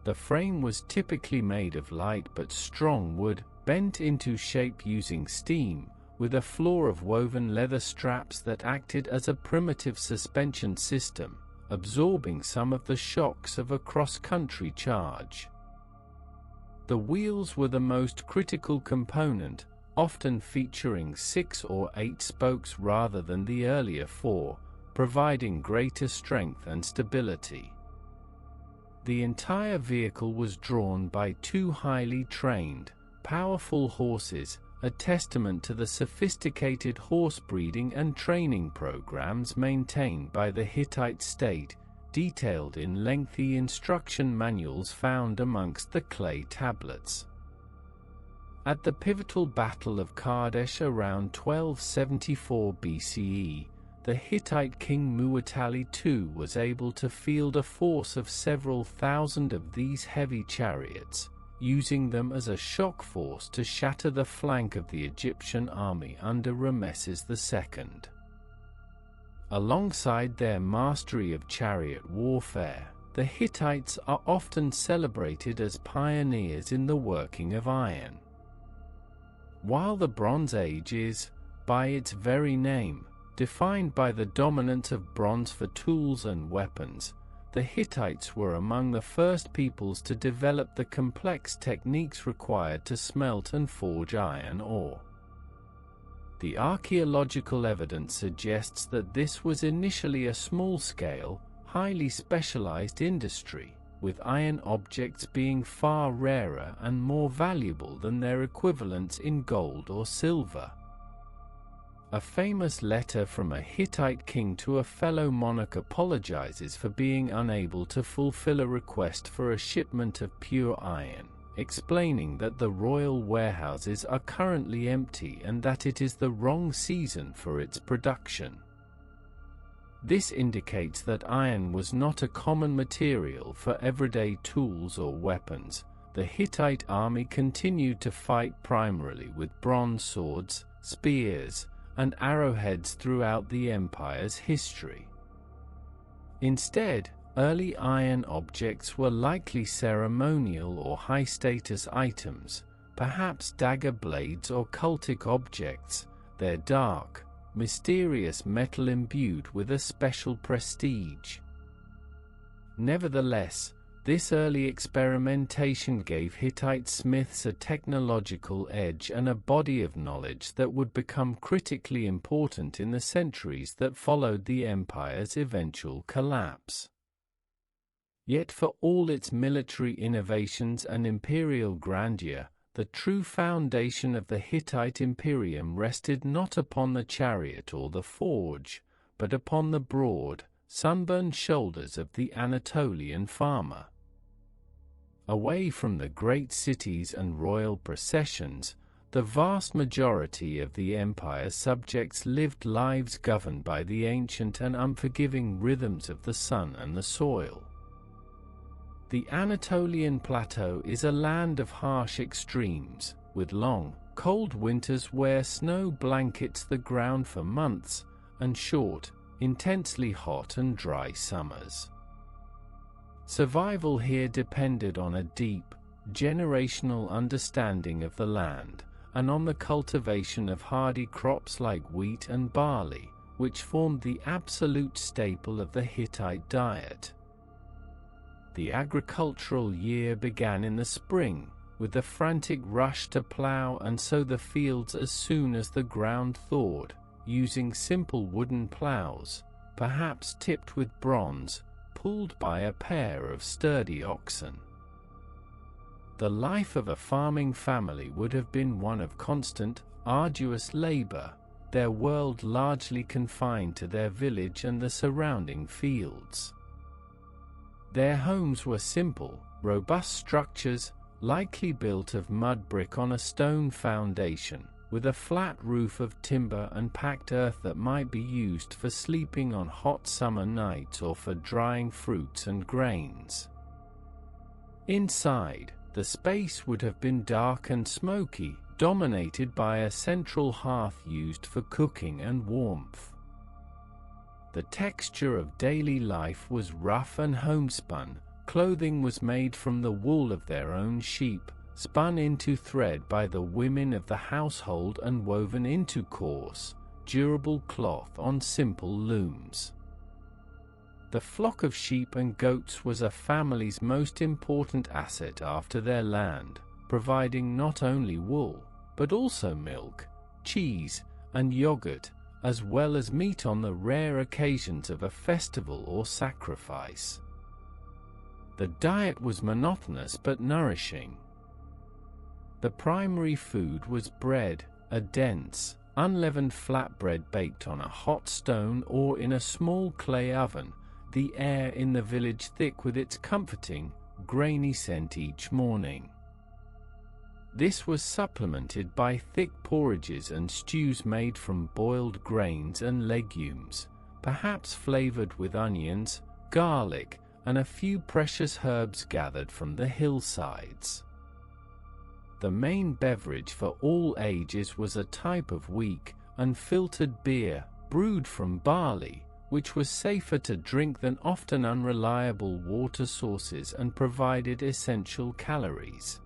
The frame was typically made of light but strong wood, bent into shape using steam, with a floor of woven leather straps that acted as a primitive suspension system, absorbing some of the shocks of a cross-country charge. The wheels were the most critical component, often featuring 6 or 8 spokes rather than the earlier 4, providing greater strength and stability. The entire vehicle was drawn by 2 highly trained, powerful horses, a testament to the sophisticated horse breeding and training programs maintained by the Hittite state, detailed in lengthy instruction manuals found amongst the clay tablets. At the pivotal Battle of Kadesh around 1274 BCE, the Hittite king Muwatalli II was able to field a force of several thousand of these heavy chariots, using them as a shock force to shatter the flank of the Egyptian army under Rameses II. Alongside their mastery of chariot warfare, the Hittites are often celebrated as pioneers in the working of iron. While the Bronze Age is, by its very name, defined by the dominance of bronze for tools and weapons, the Hittites were among the first peoples to develop the complex techniques required to smelt and forge iron ore. The archaeological evidence suggests that this was initially a small-scale, highly specialized industry, with iron objects being far rarer and more valuable than their equivalents in gold or silver. A famous letter from a Hittite king to a fellow monarch apologizes for being unable to fulfill a request for a shipment of pure iron, explaining that the royal warehouses are currently empty and that it is the wrong season for its production. This indicates that iron was not a common material for everyday tools or weapons. The Hittite army continued to fight primarily with bronze swords, spears, and arrowheads throughout the empire's history. Instead, early iron objects were likely ceremonial or high-status items, perhaps dagger blades or cultic objects, their dark, mysterious metal imbued with a special prestige. Nevertheless, this early experimentation gave Hittite smiths a technological edge and a body of knowledge that would become critically important in the centuries that followed the empire's eventual collapse. Yet for all its military innovations and imperial grandeur, the true foundation of the Hittite Imperium rested not upon the chariot or the forge, but upon the broad, sunburned shoulders of the Anatolian farmer. Away from the great cities and royal processions, the vast majority of the empire's subjects lived lives governed by the ancient and unforgiving rhythms of the sun and the soil. The Anatolian plateau is a land of harsh extremes, with long, cold winters where snow blankets the ground for months, and short, intensely hot and dry summers. Survival here depended on a deep, generational understanding of the land, and on the cultivation of hardy crops like wheat and barley, which formed the absolute staple of the Hittite diet. The agricultural year began in the spring, with the frantic rush to plow and sow the fields as soon as the ground thawed, using simple wooden plows, perhaps tipped with bronze, pulled by a pair of sturdy oxen. The life of a farming family would have been one of constant, arduous labor, their world largely confined to their village and the surrounding fields. Their homes were simple, robust structures, likely built of mud brick on a stone foundation, with a flat roof of timber and packed earth that might be used for sleeping on hot summer nights or for drying fruits and grains. Inside, the space would have been dark and smoky, dominated by a central hearth used for cooking and warmth. The texture of daily life was rough and homespun. Clothing was made from the wool of their own sheep, spun into thread by the women of the household and woven into coarse, durable cloth on simple looms. The flock of sheep and goats was a family's most important asset after their land, providing not only wool, but also milk, cheese, and yogurt, as well as meat on the rare occasions of a festival or sacrifice. The diet was monotonous but nourishing. The primary food was bread, a dense, unleavened flatbread baked on a hot stone or in a small clay oven, the air in the village thick with its comforting, grainy scent each morning. This was supplemented by thick porridges and stews made from boiled grains and legumes, perhaps flavored with onions, garlic, and a few precious herbs gathered from the hillsides. The main beverage for all ages was a type of weak, unfiltered beer, brewed from barley, which was safer to drink than often unreliable water sources and provided essential calories.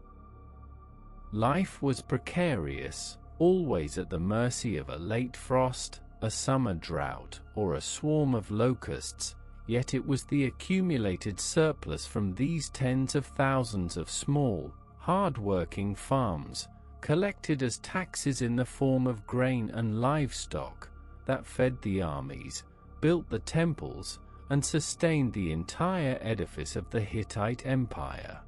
Life was precarious, always at the mercy of a late frost, a summer drought, or a swarm of locusts, yet it was the accumulated surplus from these tens of thousands of small, hard-working farms, collected as taxes in the form of grain and livestock, that fed the armies, built the temples, and sustained the entire edifice of the Hittite Empire.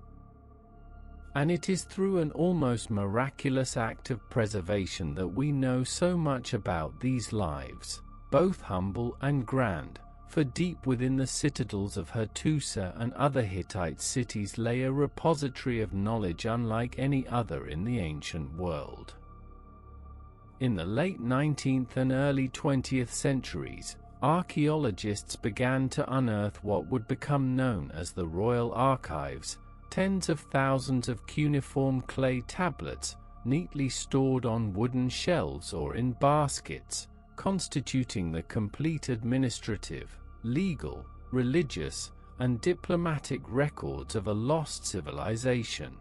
And it is through an almost miraculous act of preservation that we know so much about these lives, both humble and grand, for deep within the citadels of Hattusa and other Hittite cities lay a repository of knowledge unlike any other in the ancient world. In the late 19th and early 20th centuries, archaeologists began to unearth what would become known as the Royal Archives, tens of thousands of cuneiform clay tablets, neatly stored on wooden shelves or in baskets, constituting the complete administrative, legal, religious, and diplomatic records of a lost civilization.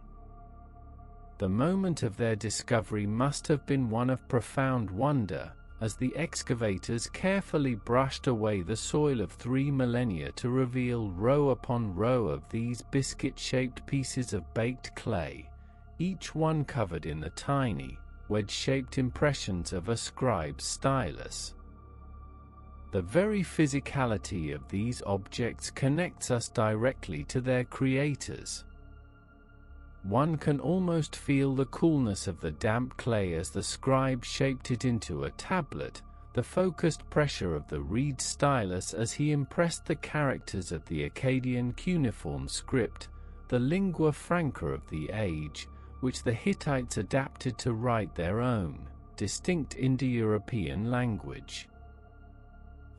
The moment of their discovery must have been one of profound wonder, as the excavators carefully brushed away the soil of 3 millennia to reveal row upon row of these biscuit-shaped pieces of baked clay, each one covered in the tiny, wedge-shaped impressions of a scribe's stylus. The very physicality of these objects connects us directly to their creators. One can almost feel the coolness of the damp clay as the scribe shaped it into a tablet, the focused pressure of the reed stylus as he impressed the characters of the Akkadian cuneiform script, the lingua franca of the age, which the Hittites adapted to write their own, distinct Indo-European language.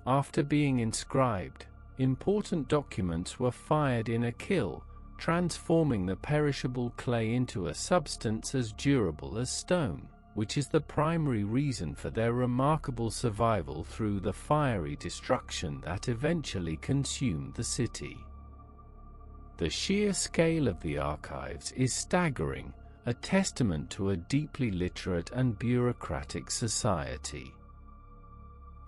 After being inscribed, important documents were fired in a kiln, transforming the perishable clay into a substance as durable as stone, which is the primary reason for their remarkable survival through the fiery destruction that eventually consumed the city. The sheer scale of the archives is staggering, a testament to a deeply literate and bureaucratic society.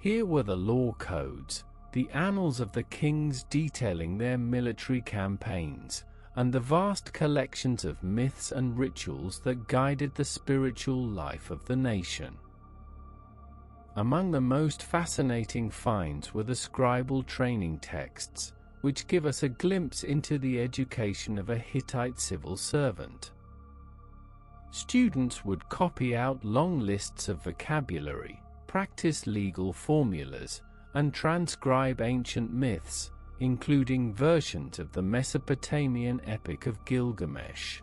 Here were the law codes, the annals of the kings detailing their military campaigns, and the vast collections of myths and rituals that guided the spiritual life of the nation. Among the most fascinating finds were the scribal training texts, which give us a glimpse into the education of a Hittite civil servant. Students would copy out long lists of vocabulary, practice legal formulas, and transcribe ancient myths, including versions of the Mesopotamian epic of Gilgamesh.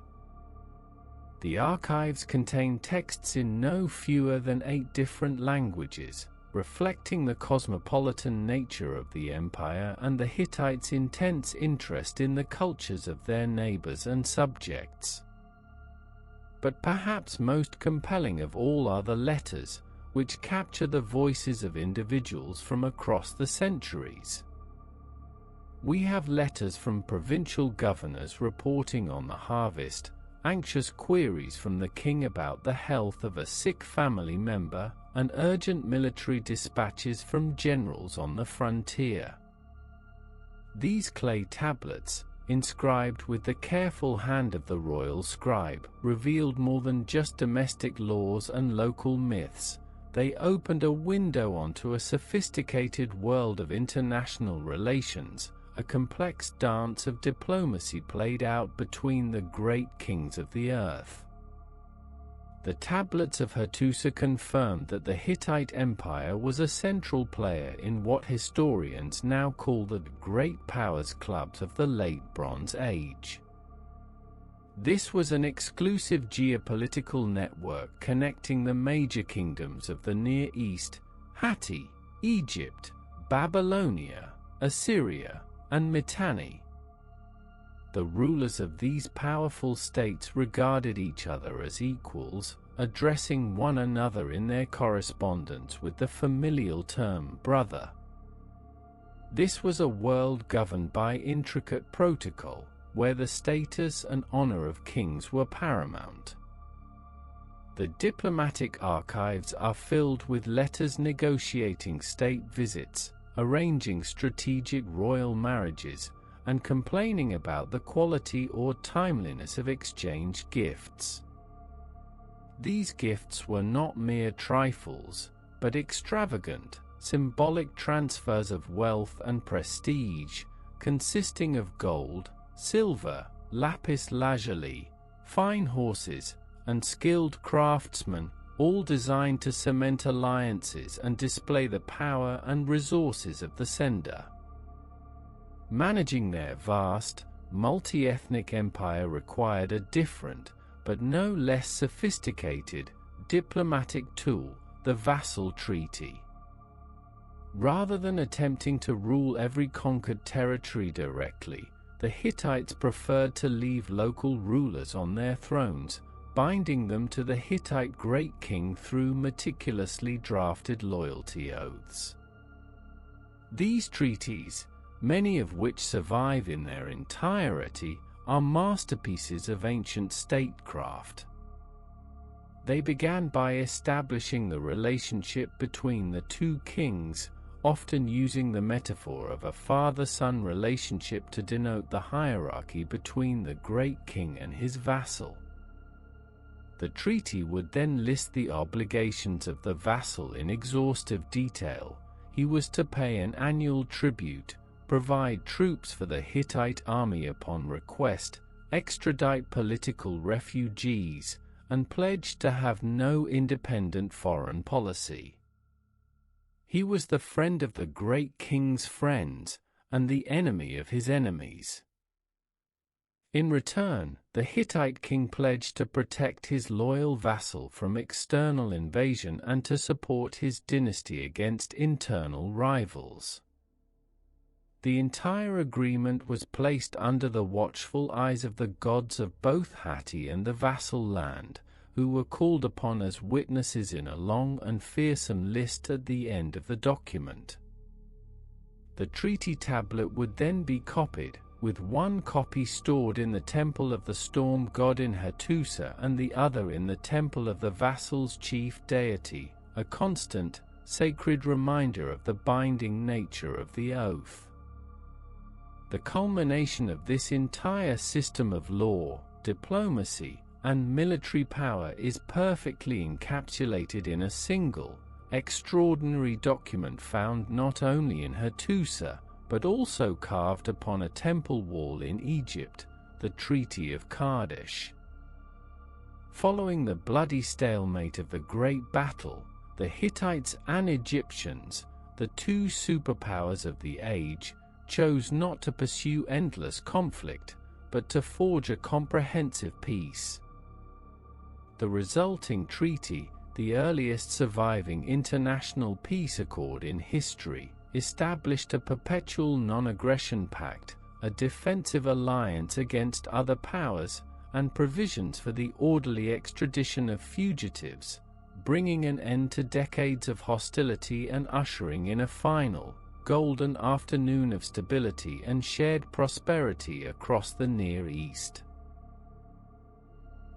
The archives contain texts in no fewer than 8 different languages, reflecting the cosmopolitan nature of the empire and the Hittites' intense interest in the cultures of their neighbors and subjects. But perhaps most compelling of all are the letters, which capture the voices of individuals from across the centuries. We have letters from provincial governors reporting on the harvest, anxious queries from the king about the health of a sick family member, and urgent military dispatches from generals on the frontier. These clay tablets, inscribed with the careful hand of the royal scribe, revealed more than just domestic laws and local myths. They opened a window onto a sophisticated world of international relations, a complex dance of diplomacy played out between the great kings of the earth. The tablets of Hattusa confirmed that the Hittite Empire was a central player in what historians now call the Great Powers Clubs of the Late Bronze Age. This was an exclusive geopolitical network connecting the major kingdoms of the Near East, Hatti, Egypt, Babylonia, Assyria, and Mitanni. The rulers of these powerful states regarded each other as equals, addressing one another in their correspondence with the familial term brother. This was a world governed by intricate protocol, where the status and honor of kings were paramount. The diplomatic archives are filled with letters negotiating state visits, arranging strategic royal marriages, and complaining about the quality or timeliness of exchanged gifts. These gifts were not mere trifles, but extravagant, symbolic transfers of wealth and prestige, consisting of gold, silver, lapis lazuli, fine horses, and skilled craftsmen, all designed to cement alliances and display the power and resources of the sender. Managing their vast, multi-ethnic empire required a different, but no less sophisticated, diplomatic tool, the vassal treaty. Rather than attempting to rule every conquered territory directly, the Hittites preferred to leave local rulers on their thrones, binding them to the Hittite great king through meticulously drafted loyalty oaths. These treaties, many of which survive in their entirety, are masterpieces of ancient statecraft. They began by establishing the relationship between the two kings, often using the metaphor of a father-son relationship to denote the hierarchy between the great king and his vassal. The treaty would then list the obligations of the vassal in exhaustive detail. He was to pay an annual tribute, provide troops for the Hittite army upon request, extradite political refugees, and pledge to have no independent foreign policy. He was the friend of the great king's friends, and the enemy of his enemies. In return, the Hittite king pledged to protect his loyal vassal from external invasion and to support his dynasty against internal rivals. The entire agreement was placed under the watchful eyes of the gods of both Hatti and the vassal land, who were called upon as witnesses in a long and fearsome list at the end of the document. The treaty tablet would then be copied, with one copy stored in the temple of the storm god in Hattusa and the other in the temple of the vassal's chief deity, a constant, sacred reminder of the binding nature of the oath. The culmination of this entire system of law, diplomacy, and military power is perfectly encapsulated in a single, extraordinary document found not only in Hattusa, but also carved upon a temple wall in Egypt, the Treaty of Kadesh. Following the bloody stalemate of the Great Battle, the Hittites and Egyptians, the two superpowers of the age, chose not to pursue endless conflict, but to forge a comprehensive peace. The resulting treaty, the earliest surviving international peace accord in history, established a perpetual non-aggression pact, a defensive alliance against other powers, and provisions for the orderly extradition of fugitives, bringing an end to decades of hostility and ushering in a final, golden afternoon of stability and shared prosperity across the Near East.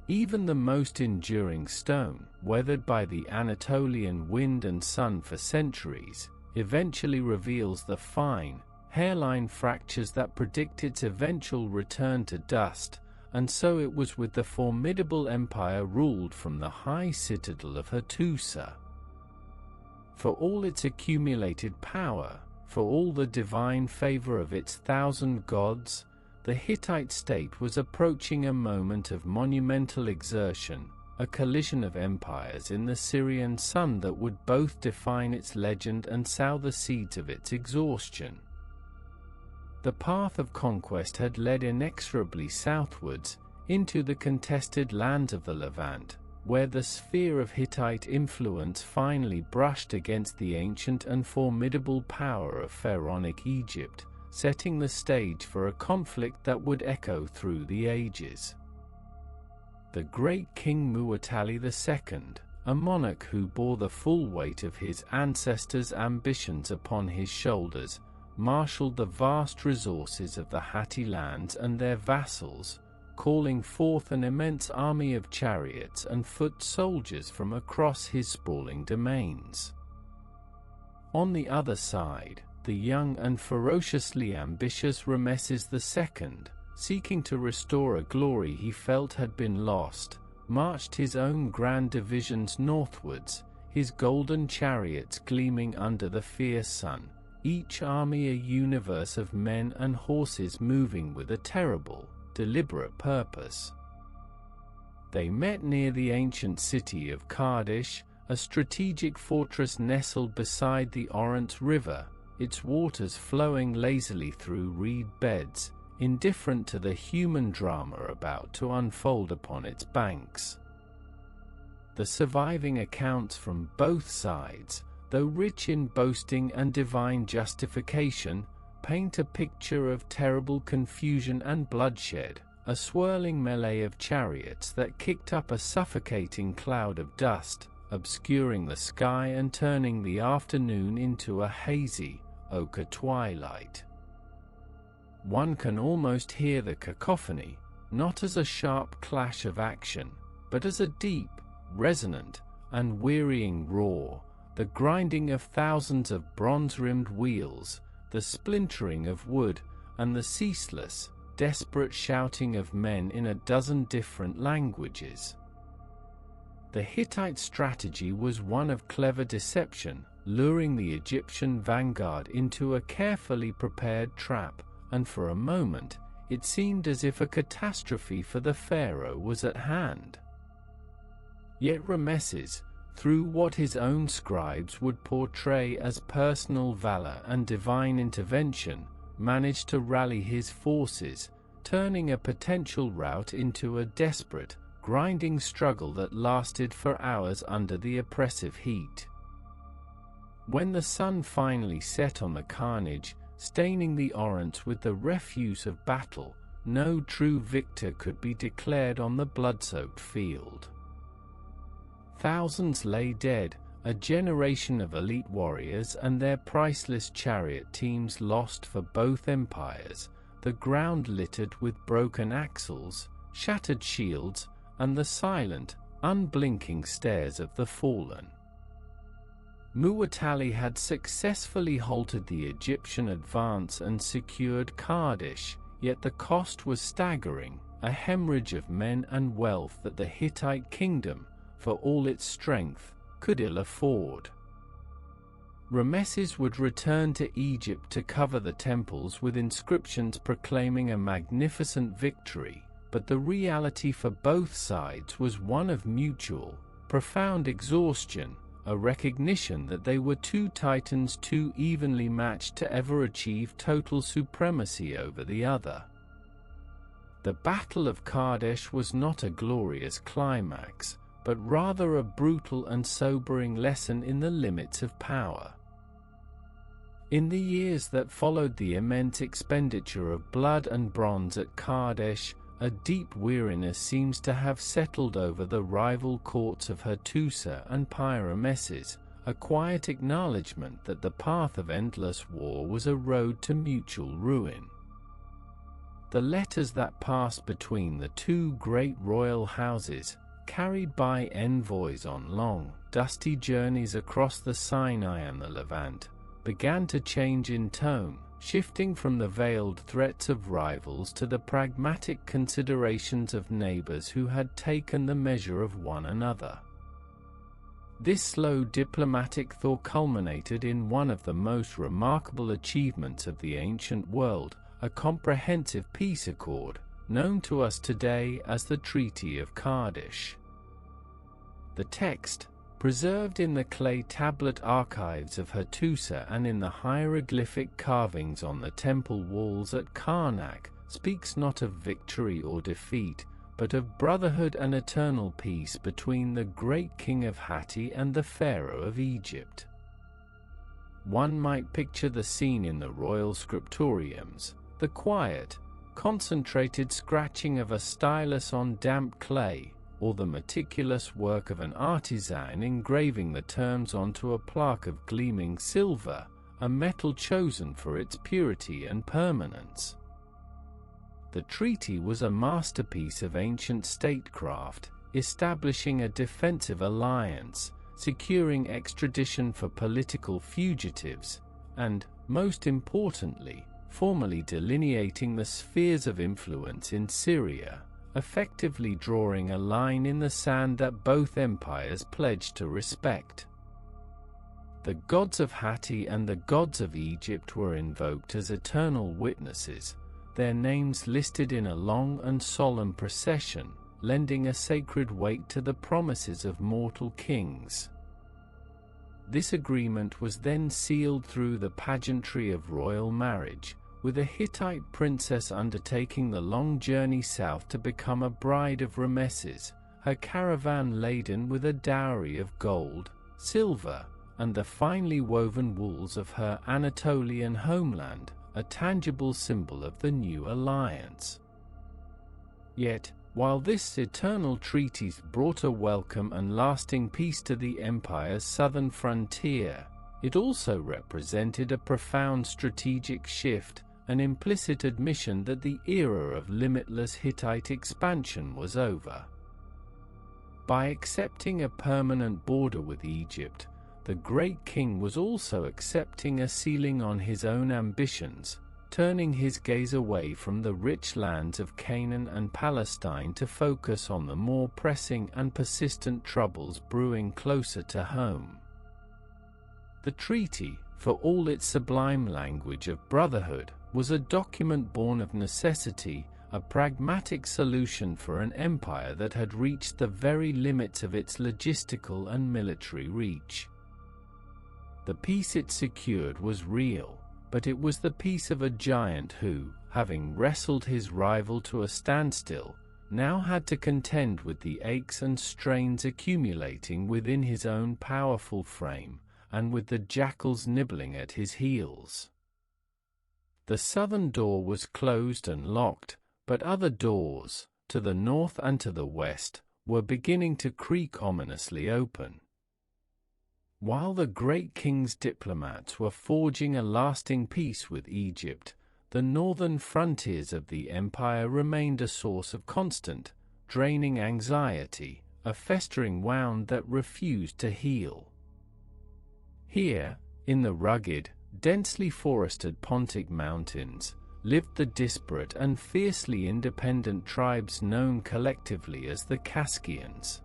Even the most enduring stone, weathered by the Anatolian wind and sun for centuries, eventually reveals the fine, hairline fractures that predict its eventual return to dust, and so it was with the formidable empire ruled from the high citadel of Hattusa. For all its accumulated power, for all the divine favor of its 1,000 gods, the Hittite state was approaching a moment of monumental exertion, a collision of empires in the Syrian sun that would both define its legend and sow the seeds of its exhaustion. The path of conquest had led inexorably southwards, into the contested lands of the Levant, where the sphere of Hittite influence finally brushed against the ancient and formidable power of pharaonic Egypt, setting the stage for a conflict that would echo through the ages. The great King Muwatalli II, a monarch who bore the full weight of his ancestors' ambitions upon his shoulders, marshaled the vast resources of the Hatti lands and their vassals, calling forth an immense army of chariots and foot soldiers from across his sprawling domains. On the other side, the young and ferociously ambitious Rameses II, seeking to restore a glory he felt had been lost, marched his own grand divisions northwards, his golden chariots gleaming under the fierce sun, each army a universe of men and horses moving with a terrible, deliberate purpose. They met near the ancient city of Kadesh, a strategic fortress nestled beside the Orontes River, its waters flowing lazily through reed beds, indifferent to the human drama about to unfold upon its banks. The surviving accounts from both sides, though rich in boasting and divine justification, paint a picture of terrible confusion and bloodshed, a swirling melee of chariots that kicked up a suffocating cloud of dust, obscuring the sky and turning the afternoon into a hazy, ochre twilight. One can almost hear the cacophony, not as a sharp clash of action, but as a deep, resonant, and wearying roar, the grinding of thousands of bronze-rimmed wheels, the splintering of wood, and the ceaseless, desperate shouting of men in a dozen different languages. The Hittite strategy was one of clever deception, luring the Egyptian vanguard into a carefully prepared trap, and for a moment, it seemed as if a catastrophe for the pharaoh was at hand. Yet Rameses, through what his own scribes would portray as personal valor and divine intervention, managed to rally his forces, turning a potential rout into a desperate, grinding struggle that lasted for hours under the oppressive heat. When the sun finally set on the carnage, staining the Orontes with the refuse of battle, no true victor could be declared on the blood-soaked field. Thousands lay dead, a generation of elite warriors and their priceless chariot teams lost for both empires, the ground littered with broken axles, shattered shields, and the silent, unblinking stares of the fallen. Muwatalli had successfully halted the Egyptian advance and secured Kadesh, yet the cost was staggering, a hemorrhage of men and wealth that the Hittite kingdom, for all its strength, could ill afford. Rameses would return to Egypt to cover the temples with inscriptions proclaiming a magnificent victory, but the reality for both sides was one of mutual, profound exhaustion, a recognition that they were two titans too evenly matched to ever achieve total supremacy over the other. The Battle of Kadesh was not a glorious climax, but rather a brutal and sobering lesson in the limits of power. In the years that followed the immense expenditure of blood and bronze at Kadesh, a deep weariness seems to have settled over the rival courts of Hattusa and Rameses, a quiet acknowledgement that the path of endless war was a road to mutual ruin. The letters that passed between the two great royal houses, carried by envoys on long, dusty journeys across the Sinai and the Levant, began to change in tone, shifting from the veiled threats of rivals to the pragmatic considerations of neighbors who had taken the measure of one another. This slow diplomatic thaw culminated in one of the most remarkable achievements of the ancient world, a comprehensive peace accord, known to us today as the Treaty of Kadesh. The text, preserved in the clay tablet archives of Hattusa and in the hieroglyphic carvings on the temple walls at Karnak, speaks not of victory or defeat, but of brotherhood and eternal peace between the great king of Hatti and the pharaoh of Egypt. One might picture the scene in the royal scriptoriums, the quiet, concentrated scratching of a stylus on damp clay, or the meticulous work of an artisan engraving the terms onto a plaque of gleaming silver, a metal chosen for its purity and permanence. The treaty was a masterpiece of ancient statecraft, establishing a defensive alliance, securing extradition for political fugitives, and, most importantly, formally delineating the spheres of influence in Syria, effectively drawing a line in the sand that both empires pledged to respect. The gods of Hatti and the gods of Egypt were invoked as eternal witnesses, their names listed in a long and solemn procession, lending a sacred weight to the promises of mortal kings. This agreement was then sealed through the pageantry of royal marriage, with a Hittite princess undertaking the long journey south to become a bride of Rameses, her caravan laden with a dowry of gold, silver, and the finely woven wools of her Anatolian homeland, a tangible symbol of the new alliance. Yet, while this eternal treaty brought a welcome and lasting peace to the empire's southern frontier, it also represented a profound strategic shift, an implicit admission that the era of limitless Hittite expansion was over. By accepting a permanent border with Egypt, the great king was also accepting a ceiling on his own ambitions, turning his gaze away from the rich lands of Canaan and Palestine to focus on the more pressing and persistent troubles brewing closer to home. The treaty, for all its sublime language of brotherhood, was a document born of necessity, a pragmatic solution for an empire that had reached the very limits of its logistical and military reach. The peace it secured was real, but it was the peace of a giant who, having wrestled his rival to a standstill, now had to contend with the aches and strains accumulating within his own powerful frame, and with the jackals nibbling at his heels. The southern door was closed and locked, but other doors, to the north and to the west, were beginning to creak ominously open. While the great king's diplomats were forging a lasting peace with Egypt, the northern frontiers of the empire remained a source of constant, draining anxiety, a festering wound that refused to heal. Here, in the rugged, densely forested Pontic Mountains, lived the disparate and fiercely independent tribes known collectively as the Kaskians.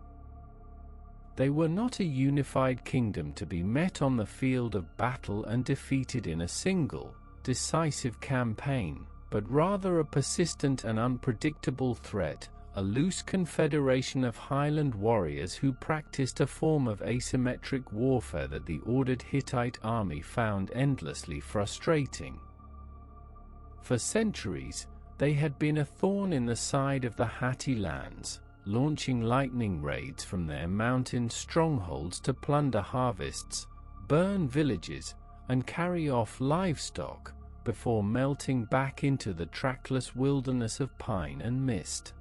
They were not a unified kingdom to be met on the field of battle and defeated in a single, decisive campaign, but rather a persistent and unpredictable threat, a loose confederation of highland warriors who practiced a form of asymmetric warfare that the ordered Hittite army found endlessly frustrating. For centuries, they had been a thorn in the side of the Hatti lands, launching lightning raids from their mountain strongholds to plunder harvests, burn villages, and carry off livestock, before melting back into the trackless wilderness of pine and mist.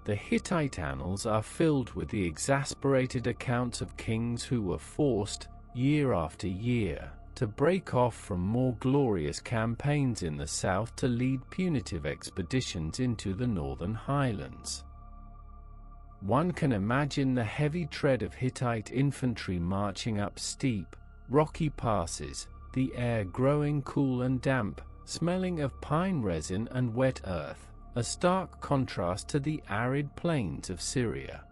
The Hittite annals are filled with the exasperated accounts of kings who were forced, year after year, to break off from more glorious campaigns in the south to lead punitive expeditions into the northern highlands. One can imagine the heavy tread of Hittite infantry marching up steep, rocky passes, the air growing cool and damp, smelling of pine resin and wet earth, a stark contrast to the arid plains of Syria.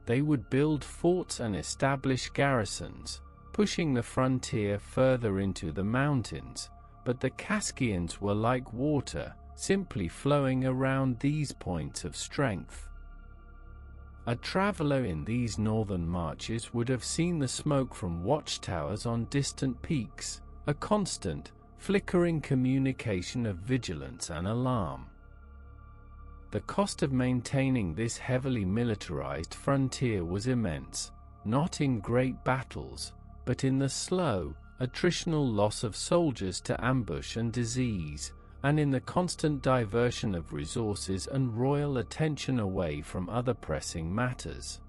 They would build forts and establish garrisons, pushing the frontier further into the mountains, but the Kaskians were like water, simply flowing around these points of strength. A traveler in these northern marches would have seen the smoke from watchtowers on distant peaks, a constant, flickering communication of vigilance and alarm. The cost of maintaining this heavily militarized frontier was immense, not in great battles, but in the slow, attritional loss of soldiers to ambush and disease, and in the constant diversion of resources and royal attention away from other pressing matters.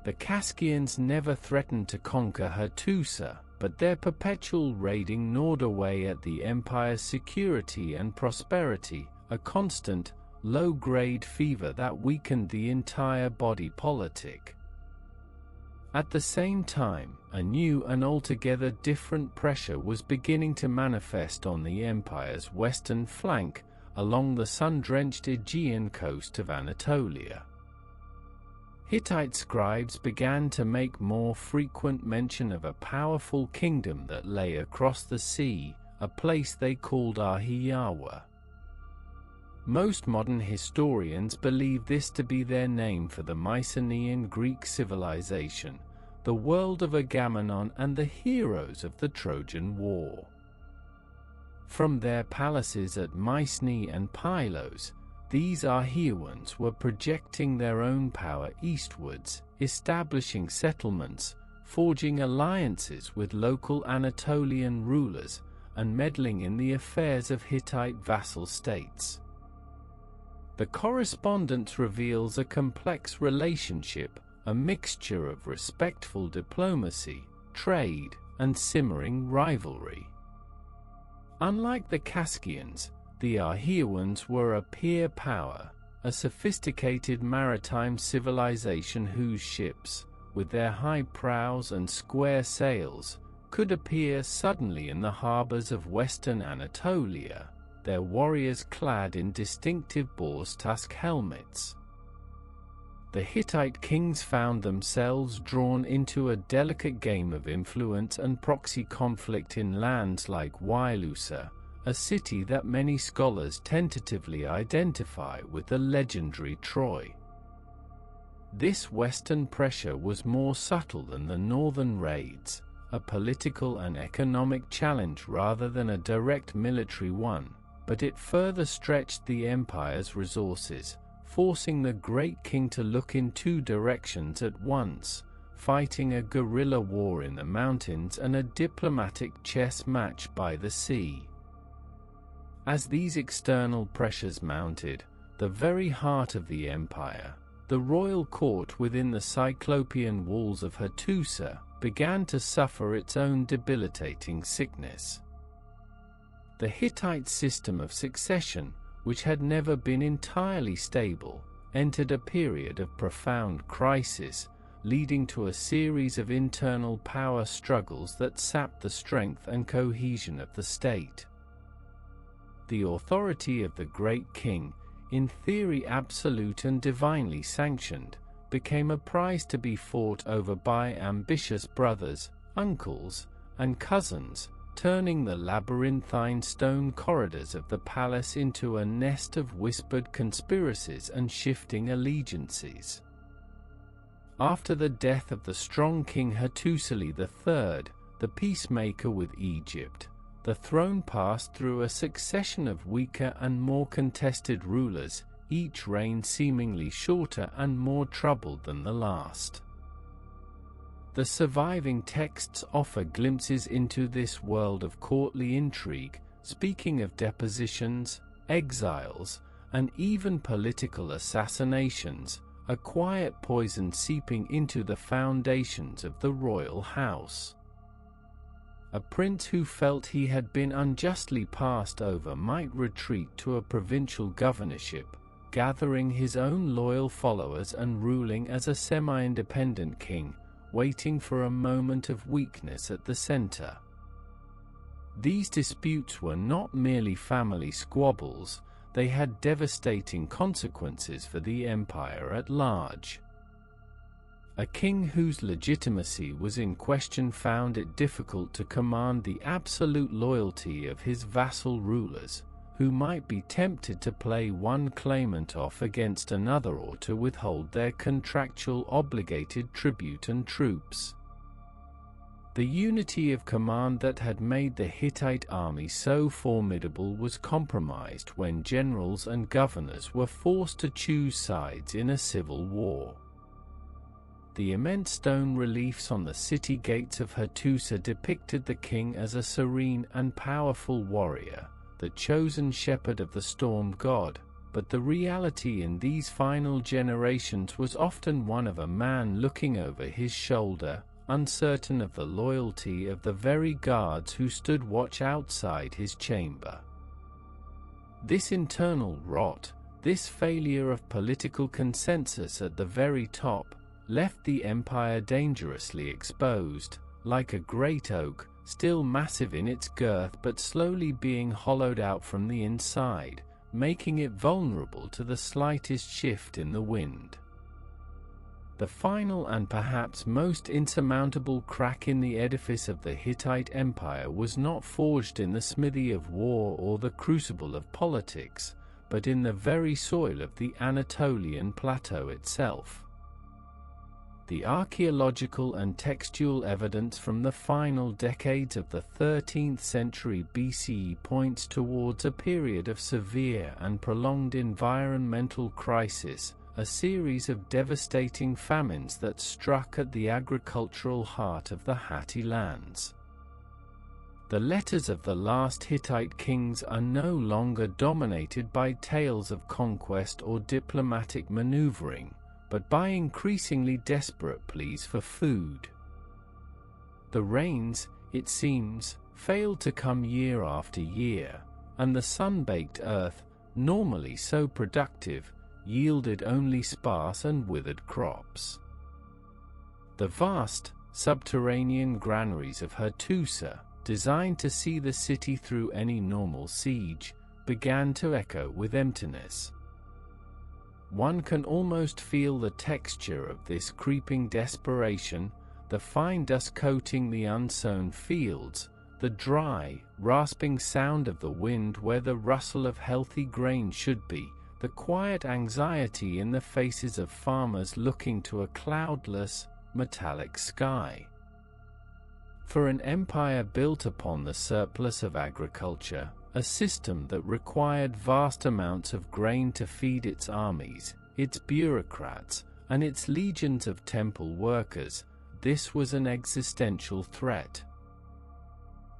The Kaskians never threatened to conquer Hattusa, but their perpetual raiding gnawed away at the empire's security and prosperity, a constant, low-grade fever that weakened the entire body politic. At the same time, a new and altogether different pressure was beginning to manifest on the empire's western flank, along the sun-drenched Aegean coast of Anatolia. Hittite scribes began to make more frequent mention of a powerful kingdom that lay across the sea, a place they called Ahiyawa. Most modern historians believe this to be their name for the Mycenaean Greek civilization, the world of Agamemnon and the heroes of the Trojan War. From their palaces at Mycenae and Pylos, these Ahiawans were projecting their own power eastwards, establishing settlements, forging alliances with local Anatolian rulers, and meddling in the affairs of Hittite vassal states. The correspondence reveals a complex relationship, a mixture of respectful diplomacy, trade, and simmering rivalry. Unlike the Kaskians, the Ahiawans were a peer power, a sophisticated maritime civilization whose ships, with their high prows and square sails, could appear suddenly in the harbors of western Anatolia, their warriors clad in distinctive boar's tusk helmets. The Hittite kings found themselves drawn into a delicate game of influence and proxy conflict in lands like Hattusa, a city that many scholars tentatively identify with the legendary Troy. This western pressure was more subtle than the northern raids, a political and economic challenge rather than a direct military one, but it further stretched the empire's resources, forcing the great king to look in two directions at once, fighting a guerrilla war in the mountains and a diplomatic chess match by the sea. As these external pressures mounted, the very heart of the empire, the royal court within the cyclopean walls of Hattusa, began to suffer its own debilitating sickness. The Hittite system of succession, which had never been entirely stable, entered a period of profound crisis, leading to a series of internal power struggles that sapped the strength and cohesion of the state. The authority of the great king, in theory absolute and divinely sanctioned, became a prize to be fought over by ambitious brothers, uncles, and cousins, turning the labyrinthine stone corridors of the palace into a nest of whispered conspiracies and shifting allegiances. After the death of the strong king Hattusa III, the peacemaker with Egypt, the throne passed through a succession of weaker and more contested rulers, each reign seemingly shorter and more troubled than the last. The surviving texts offer glimpses into this world of courtly intrigue, speaking of depositions, exiles, and even political assassinations, a quiet poison seeping into the foundations of the royal house. A prince who felt he had been unjustly passed over might retreat to a provincial governorship, gathering his own loyal followers and ruling as a semi-independent king, waiting for a moment of weakness at the center. These disputes were not merely family squabbles, they had devastating consequences for the empire at large. A king whose legitimacy was in question found it difficult to command the absolute loyalty of his vassal rulers, who might be tempted to play one claimant off against another or to withhold their contractual obligated tribute and troops. The unity of command that had made the Hittite army so formidable was compromised when generals and governors were forced to choose sides in a civil war. The immense stone reliefs on the city gates of Hattusa depicted the king as a serene and powerful warrior, the chosen shepherd of the storm god, but the reality in these final generations was often one of a man looking over his shoulder, uncertain of the loyalty of the very guards who stood watch outside his chamber. This internal rot, this failure of political consensus at the very top, left the empire dangerously exposed, like a great oak, still massive in its girth but slowly being hollowed out from the inside, making it vulnerable to the slightest shift in the wind. The final and perhaps most insurmountable crack in the edifice of the Hittite Empire was not forged in the smithy of war or the crucible of politics, but in the very soil of the Anatolian plateau itself. The archaeological and textual evidence from the final decades of the 13th century BCE points towards a period of severe and prolonged environmental crisis, a series of devastating famines that struck at the agricultural heart of the Hatti lands. The letters of the last Hittite kings are no longer dominated by tales of conquest or diplomatic maneuvering, but by increasingly desperate pleas for food. The rains, it seems, failed to come year after year, and the sun-baked earth, normally so productive, yielded only sparse and withered crops. The vast, subterranean granaries of Hattusa, designed to see the city through any normal siege, began to echo with emptiness. One can almost feel the texture of this creeping desperation, the fine dust coating the unsown fields, the dry, rasping sound of the wind where the rustle of healthy grain should be, the quiet anxiety in the faces of farmers looking to a cloudless, metallic sky. For an empire built upon the surplus of agriculture, a system that required vast amounts of grain to feed its armies, its bureaucrats, and its legions of temple workers, this was an existential threat.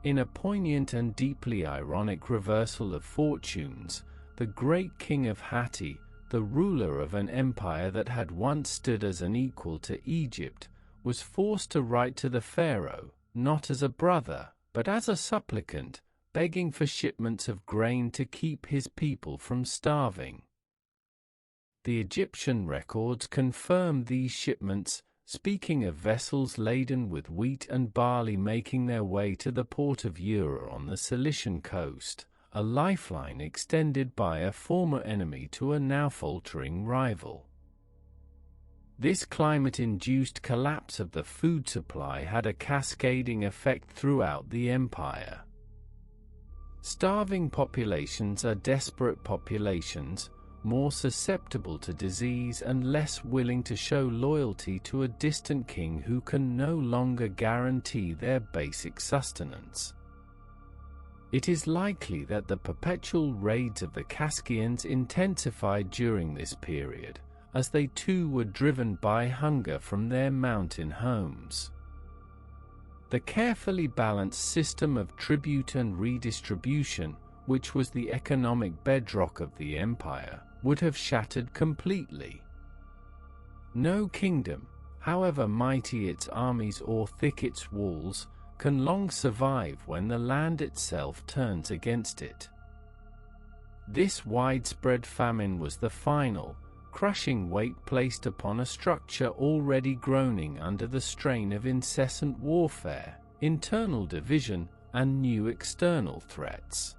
In a poignant and deeply ironic reversal of fortunes, the great king of Hatti, the ruler of an empire that had once stood as an equal to Egypt, was forced to write to the pharaoh, not as a brother, but as a supplicant, begging for shipments of grain to keep his people from starving. The Egyptian records confirm these shipments, speaking of vessels laden with wheat and barley making their way to the port of Ura on the Cilician coast, a lifeline extended by a former enemy to a now faltering rival. This climate-induced collapse of the food supply had a cascading effect throughout the empire. Starving populations are desperate populations, more susceptible to disease and less willing to show loyalty to a distant king who can no longer guarantee their basic sustenance. It is likely that the perpetual raids of the Kaskians intensified during this period, as they too were driven by hunger from their mountain homes. The carefully balanced system of tribute and redistribution, which was the economic bedrock of the empire, would have shattered completely. No kingdom, however mighty its armies or thick its walls, can long survive when the land itself turns against it. This widespread famine was the final, crushing weight placed upon a structure already groaning under the strain of incessant warfare, internal division, and new external threats.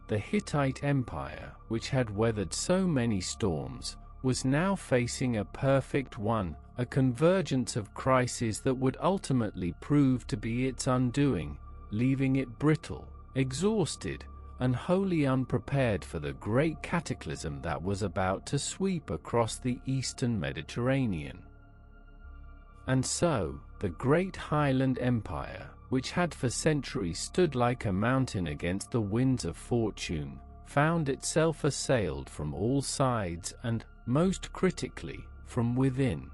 The Hittite Empire, which had weathered so many storms, was now facing a perfect one, a convergence of crises that would ultimately prove to be its undoing, leaving it brittle, exhausted, and wholly unprepared for the great cataclysm that was about to sweep across the eastern Mediterranean. And so, the great Highland Empire, which had for centuries stood like a mountain against the winds of fortune, found itself assailed from all sides and, most critically, from within.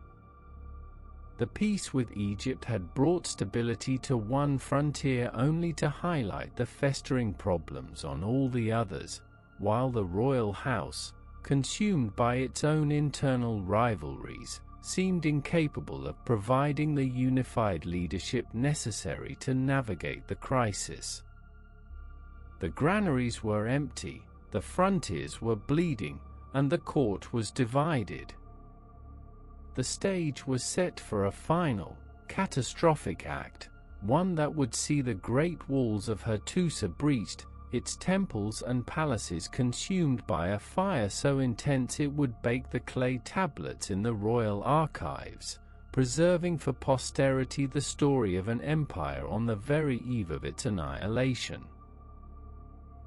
The peace with Egypt had brought stability to one frontier only to highlight the festering problems on all the others, while the royal house, consumed by its own internal rivalries, seemed incapable of providing the unified leadership necessary to navigate the crisis. The granaries were empty, the frontiers were bleeding, and the court was divided. the stage was set for a final, catastrophic act, one that would see the great walls of Hattusa breached, its temples and palaces consumed by a fire so intense it would bake the clay tablets in the royal archives, preserving for posterity the story of an empire on the very eve of its annihilation.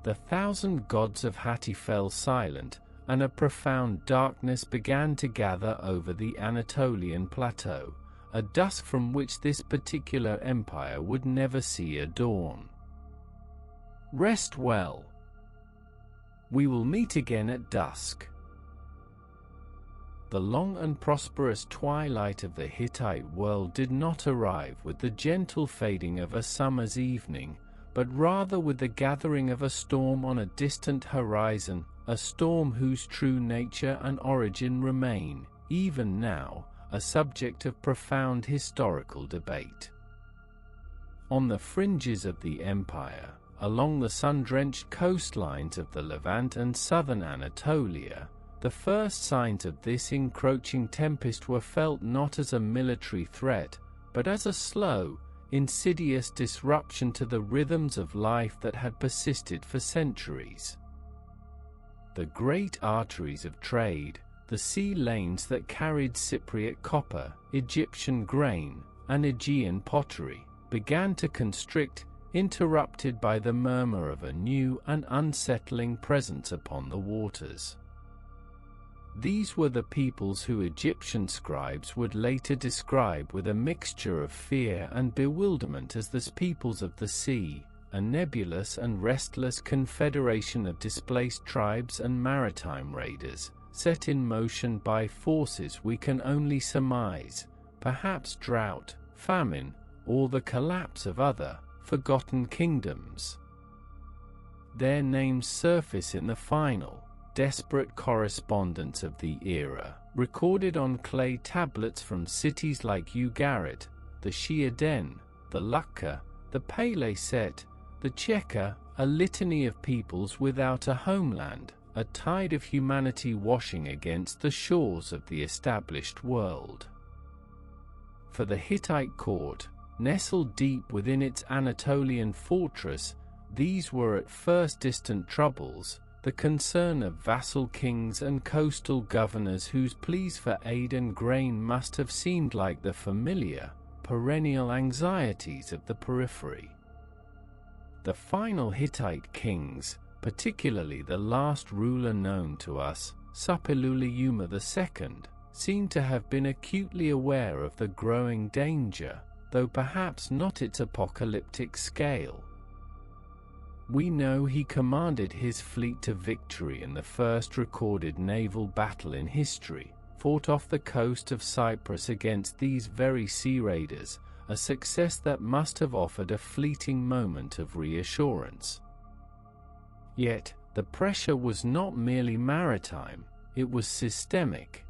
The 1,000 gods of Hatti fell silent, and a profound darkness began to gather over the Anatolian plateau, a dusk from which this particular empire would never see a dawn. Rest well. We will meet again at dusk. The long and prosperous twilight of the Hittite world did not arrive with the gentle fading of a summer's evening, but rather with the gathering of a storm on a distant horizon, a storm whose true nature and origin remain, even now, a subject of profound historical debate. On the fringes of the empire, along the sun-drenched coastlines of the Levant and southern Anatolia, the first signs of this encroaching tempest were felt not as a military threat, but as a slow, insidious disruption to the rhythms of life that had persisted for centuries. The great arteries of trade, the sea lanes that carried Cypriot copper, Egyptian grain, and Aegean pottery, began to constrict, interrupted by the murmur of a new and unsettling presence upon the waters. These were the peoples who Egyptian scribes would later describe with a mixture of fear and bewilderment as the peoples of the sea, a nebulous and restless confederation of displaced tribes and maritime raiders, set in motion by forces we can only surmise, perhaps drought, famine, or the collapse of other, forgotten kingdoms. Their names surface in the final, desperate correspondence of the era, recorded on clay tablets from cities like Ugarit, the Shia-Den, the Lukka, the Pele-Set, the Cheka, a litany of peoples without a homeland, a tide of humanity washing against the shores of the established world. For the Hittite court, nestled deep within its Anatolian fortress, these were at first distant troubles, the concern of vassal kings and coastal governors whose pleas for aid and grain must have seemed like the familiar, perennial anxieties of the periphery. The final Hittite kings, particularly the last ruler known to us, Suppiluliuma II, seem to have been acutely aware of the growing danger, though perhaps not its apocalyptic scale. We know he commanded his fleet to victory in the first recorded naval battle in history, fought off the coast of Cyprus against these very sea raiders, a success that must have offered a fleeting moment of reassurance. Yet, the pressure was not merely maritime, it was systemic.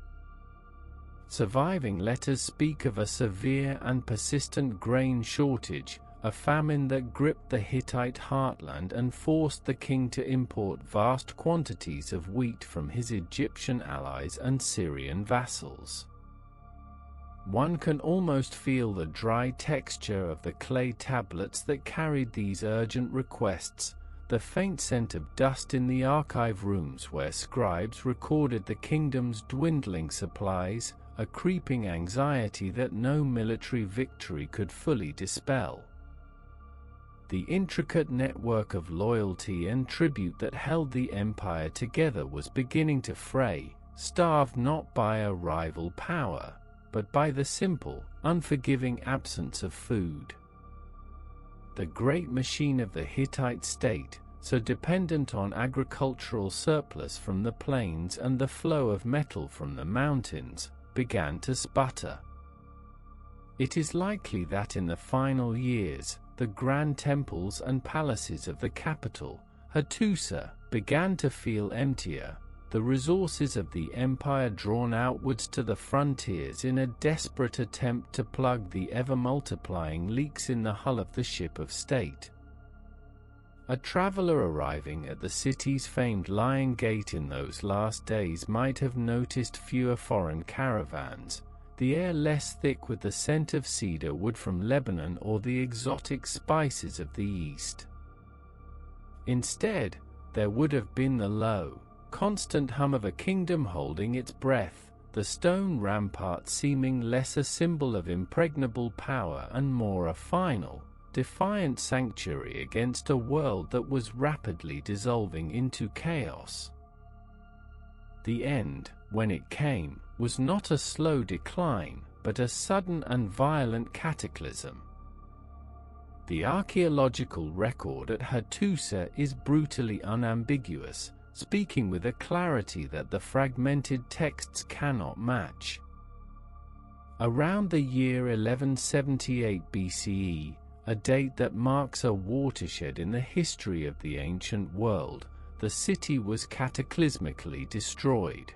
Surviving letters speak of a severe and persistent grain shortage, a famine that gripped the Hittite heartland and forced the king to import vast quantities of wheat from his Egyptian allies and Syrian vassals. One can almost feel the dry texture of the clay tablets that carried these urgent requests, the faint scent of dust in the archive rooms where scribes recorded the kingdom's dwindling supplies, a creeping anxiety that no military victory could fully dispel. The intricate network of loyalty and tribute that held the empire together was beginning to fray, starved not by a rival power, but by the simple, unforgiving absence of food. The great machine of the Hittite state, so dependent on agricultural surplus from the plains and the flow of metal from the mountains, began to sputter. It is likely that in the final years, the grand temples and palaces of the capital, Hattusa, began to feel emptier, the resources of the empire drawn outwards to the frontiers in a desperate attempt to plug the ever-multiplying leaks in the hull of the ship of state. A traveler arriving at the city's famed Lion Gate in those last days might have noticed fewer foreign caravans, the air less thick with the scent of cedar wood from Lebanon or the exotic spices of the East. Instead, there would have been the low, constant hum of a kingdom holding its breath, the stone rampart seeming less a symbol of impregnable power and more a final, defiant sanctuary against a world that was rapidly dissolving into chaos. The end, when it came, was not a slow decline, but a sudden and violent cataclysm. The archaeological record at Hattusa is brutally unambiguous, speaking with a clarity that the fragmented texts cannot match. Around the year 1178 BCE, a date that marks a watershed in the history of the ancient world, the city was cataclysmically destroyed.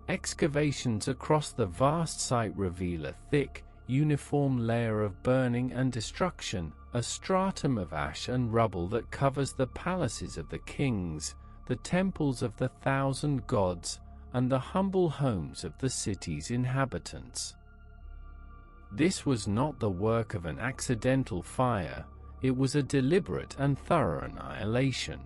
Excavations across the vast site reveal a thick, uniform layer of burning and destruction, a stratum of ash and rubble that covers the palaces of the kings, the temples of the 1,000 gods, and the humble homes of the city's inhabitants. This was not the work of an accidental fire, it was a deliberate and thorough annihilation.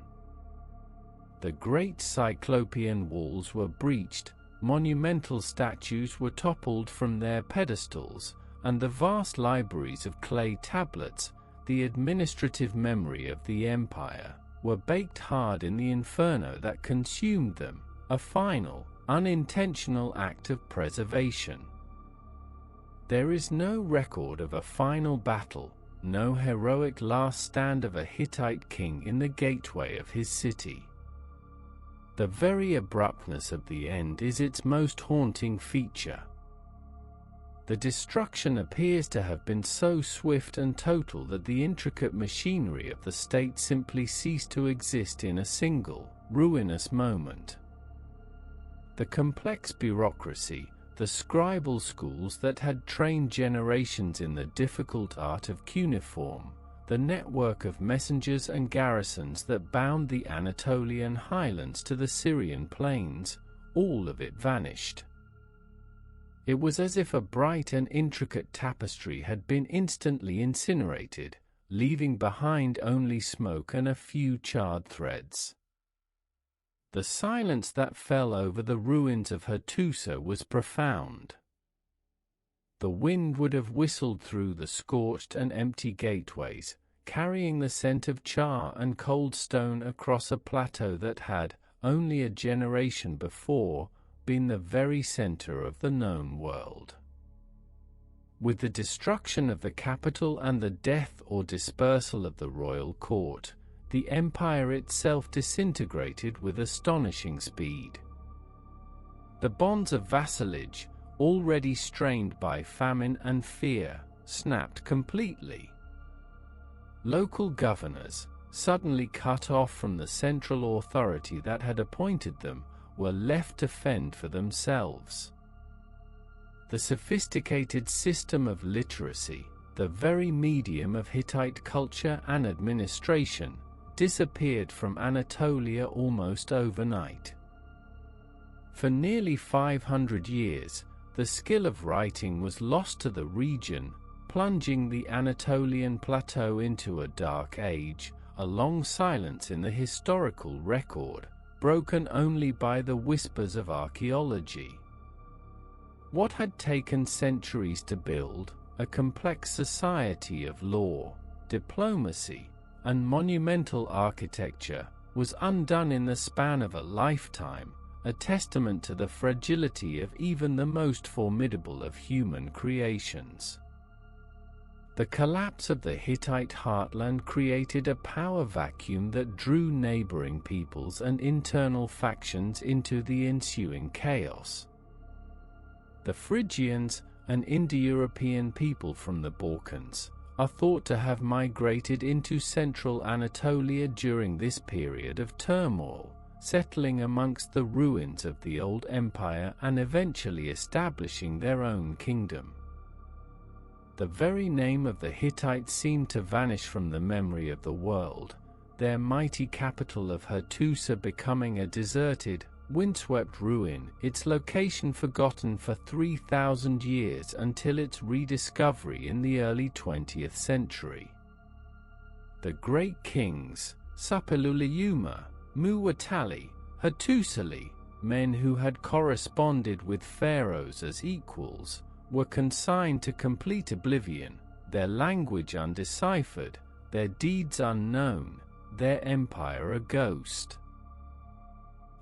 The great cyclopean walls were breached, monumental statues were toppled from their pedestals, and the vast libraries of clay tablets, the administrative memory of the empire, were baked hard in the inferno that consumed them, a final, unintentional act of preservation. There is no record of a final battle, no heroic last stand of a Hittite king in the gateway of his city. The very abruptness of the end is its most haunting feature. The destruction appears to have been so swift and total that the intricate machinery of the state simply ceased to exist in a single, ruinous moment. The complex bureaucracy, the scribal schools that had trained generations in the difficult art of cuneiform, the network of messengers and garrisons that bound the Anatolian highlands to the Syrian plains, all of it vanished. It was as if a bright and intricate tapestry had been instantly incinerated, leaving behind only smoke and a few charred threads. The silence that fell over the ruins of Hattusa was profound. The wind would have whistled through the scorched and empty gateways, carrying the scent of char and cold stone across a plateau that had, only a generation before, been the very center of the known world. With the destruction of the capital and the death or dispersal of the royal court, the empire itself disintegrated with astonishing speed. The bonds of vassalage, already strained by famine and fear, snapped completely. Local governors, suddenly cut off from the central authority that had appointed them, were left to fend for themselves. The sophisticated system of literacy, the very medium of Hittite culture and administration, disappeared from Anatolia almost overnight. For nearly 500 years, the skill of writing was lost to the region, plunging the Anatolian plateau into a dark age, a long silence in the historical record, broken only by the whispers of archaeology. What had taken centuries to build, a complex society of law, diplomacy, and monumental architecture, was undone in the span of a lifetime, a testament to the fragility of even the most formidable of human creations. The collapse of the Hittite heartland created a power vacuum that drew neighboring peoples and internal factions into the ensuing chaos. The Phrygians, an Indo-European people from the Balkans, are thought to have migrated into central Anatolia during this period of turmoil, settling amongst the ruins of the old empire and eventually establishing their own kingdom. The very name of the Hittites seemed to vanish from the memory of the world, their mighty capital of Hattusa becoming a deserted, windswept ruin, its location forgotten for 3,000 years until its rediscovery in the early 20th century. The great kings, Suppiluliuma, Muwatalli, Hattusali, men who had corresponded with pharaohs as equals, were consigned to complete oblivion, their language undeciphered, their deeds unknown, their empire a ghost.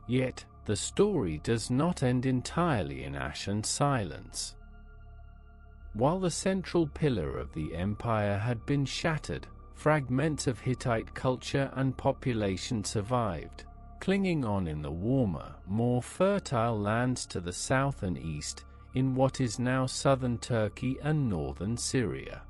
Yet, the story does not end entirely in ash and silence. While the central pillar of the empire had been shattered, fragments of Hittite culture and population survived, clinging on in the warmer, more fertile lands to the south and east, in what is now southern Turkey and northern Syria.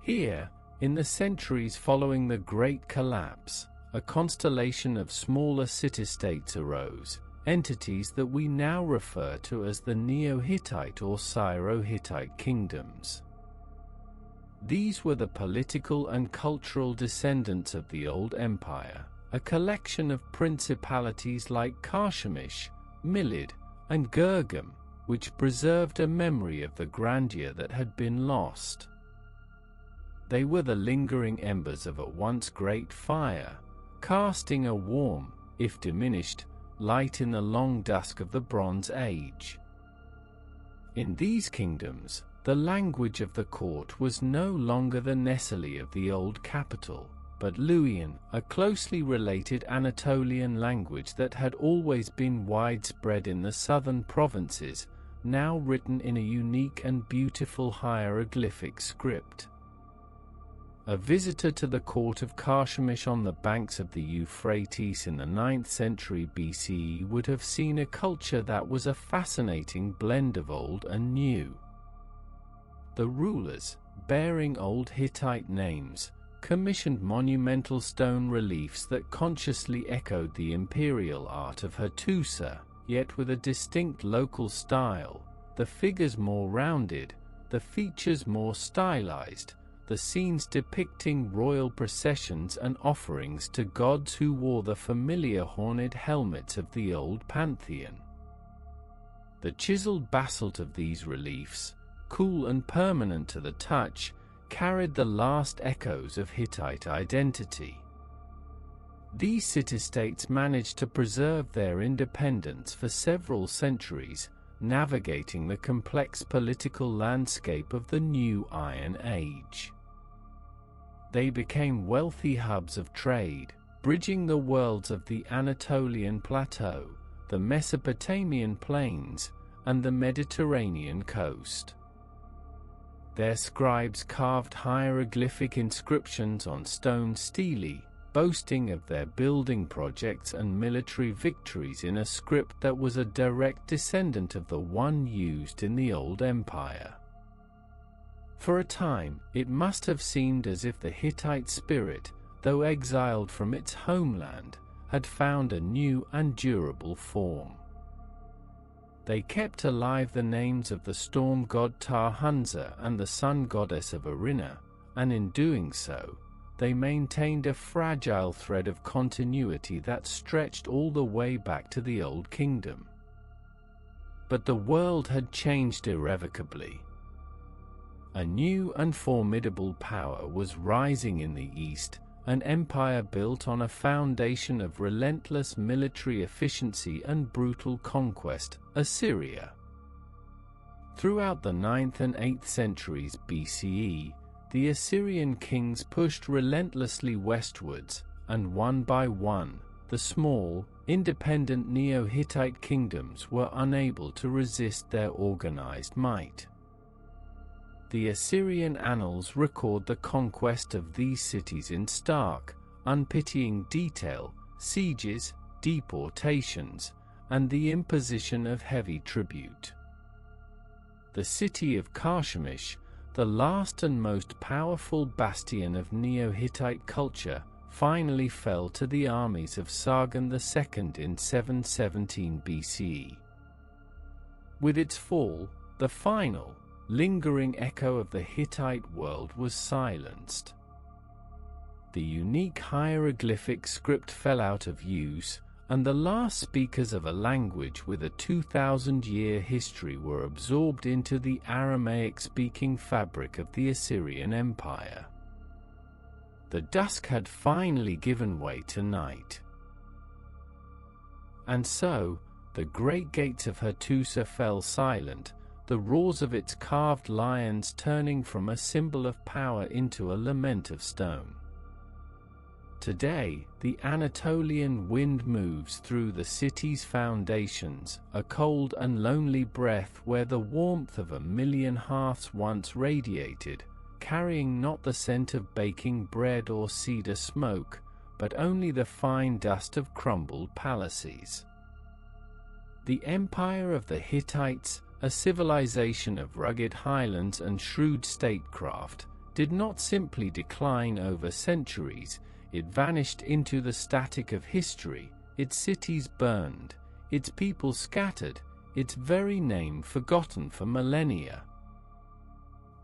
Here, in the centuries following the Great Collapse, a constellation of smaller city-states arose, entities that we now refer to as the Neo-Hittite or Syro-Hittite kingdoms. These were the political and cultural descendants of the old empire, a collection of principalities like Karshemish, Milid, and Gergum, which preserved a memory of the grandeur that had been lost. They were the lingering embers of a once great fire, casting a warm, if diminished, light in the long dusk of the Bronze Age. In these kingdoms, the language of the court was no longer the Nesali of the old capital, but Luwian, a closely related Anatolian language that had always been widespread in the southern provinces, now written in a unique and beautiful hieroglyphic script. A visitor to the court of Karshemish on the banks of the Euphrates in the 9th century BCE would have seen a culture that was a fascinating blend of old and new. The rulers, bearing old Hittite names, commissioned monumental stone reliefs that consciously echoed the imperial art of Hattusa, yet with a distinct local style, the figures more rounded, the features more stylized, the scenes depicting royal processions and offerings to gods who wore the familiar horned helmets of the old pantheon. The chiseled basalt of these reliefs, cool and permanent to the touch, carried the last echoes of Hittite identity. These city-states managed to preserve their independence for several centuries, navigating the complex political landscape of the new Iron Age. They became wealthy hubs of trade, bridging the worlds of the Anatolian plateau, the Mesopotamian plains, and the Mediterranean coast. Their scribes carved hieroglyphic inscriptions on stone stelae, boasting of their building projects and military victories in a script that was a direct descendant of the one used in the Old Empire. For a time, it must have seemed as if the Hittite spirit, though exiled from its homeland, had found a new and durable form. They kept alive the names of the storm god Tar-Hunza and the sun goddess of Arina, and in doing so, they maintained a fragile thread of continuity that stretched all the way back to the Old Kingdom. But the world had changed irrevocably. A new and formidable power was rising in the east, an empire built on a foundation of relentless military efficiency and brutal conquest, Assyria. Throughout the 9th and 8th centuries BCE, the Assyrian kings pushed relentlessly westwards, and one by one, the small, independent Neo-Hittite kingdoms were unable to resist their organized might. The Assyrian annals record the conquest of these cities in stark, unpitying detail, sieges, deportations, and the imposition of heavy tribute. The city of Karshemish, the last and most powerful bastion of Neo-Hittite culture, finally fell to the armies of Sargon II in 717 BCE. With its fall, the final, lingering echo of the Hittite world was silenced. The unique hieroglyphic script fell out of use, and the last speakers of a language with a 2,000-year history were absorbed into the Aramaic-speaking fabric of the Assyrian Empire. The dusk had finally given way to night. And so, the great gates of Hattusa fell silent, the roars of its carved lions turning from a symbol of power into a lament of stone. Today, the Anatolian wind moves through the city's foundations, a cold and lonely breath where the warmth of a million hearths once radiated, carrying not the scent of baking bread or cedar smoke, but only the fine dust of crumbled palaces. The empire of the Hittites, a civilization of rugged highlands and shrewd statecraft, did not simply decline over centuries. It vanished into the static of history, its cities burned, its people scattered, its very name forgotten for millennia.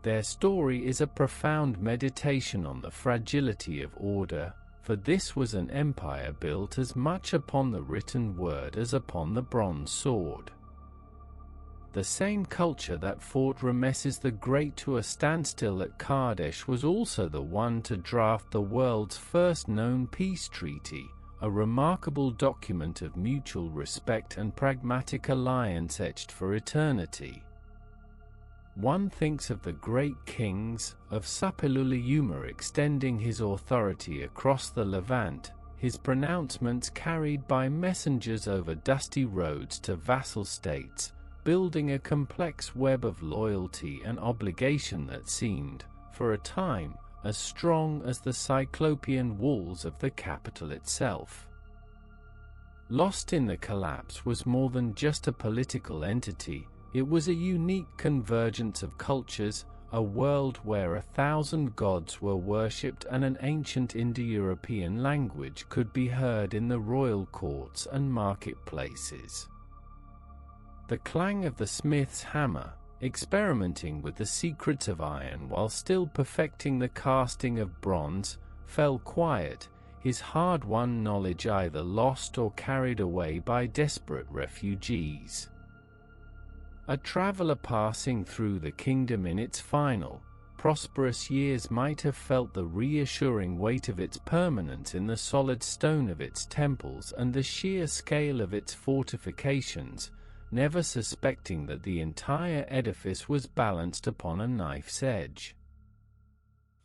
Their story is a profound meditation on the fragility of order, for this was an empire built as much upon the written word as upon the bronze sword. The same culture that fought Rameses the Great to a standstill at Kadesh was also the one to draft the world's first known peace treaty, a remarkable document of mutual respect and pragmatic alliance etched for eternity. One thinks of the great kings, of Suppiluliuma extending his authority across the Levant, his pronouncements carried by messengers over dusty roads to vassal states, building a complex web of loyalty and obligation that seemed, for a time, as strong as the cyclopean walls of the capital itself. Lost in the collapse was more than just a political entity, it was a unique convergence of cultures, a world where 1,000 gods were worshipped and an ancient Indo-European language could be heard in the royal courts and marketplaces. The clang of the smith's hammer, experimenting with the secrets of iron while still perfecting the casting of bronze, fell quiet, his hard-won knowledge either lost or carried away by desperate refugees. A traveler passing through the kingdom in its final, prosperous years might have felt the reassuring weight of its permanence in the solid stone of its temples and the sheer scale of its fortifications, never suspecting that the entire edifice was balanced upon a knife's edge.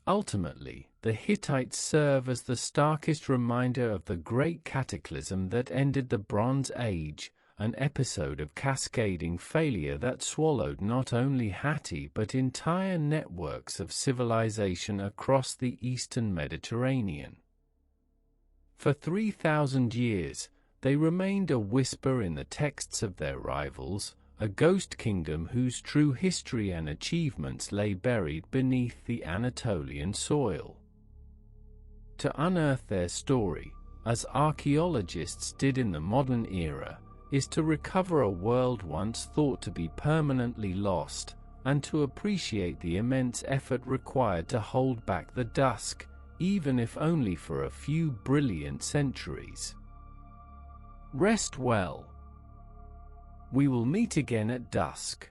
Ultimately, the Hittites serve as the starkest reminder of the great cataclysm that ended the Bronze Age, an episode of cascading failure that swallowed not only Hatti but entire networks of civilization across the eastern Mediterranean. For 3,000 years, they remained a whisper in the texts of their rivals, a ghost kingdom whose true history and achievements lay buried beneath the Anatolian soil. To unearth their story, as archaeologists did in the modern era, is to recover a world once thought to be permanently lost, and to appreciate the immense effort required to hold back the dusk, even if only for a few brilliant centuries. Rest well. We will meet again at dusk.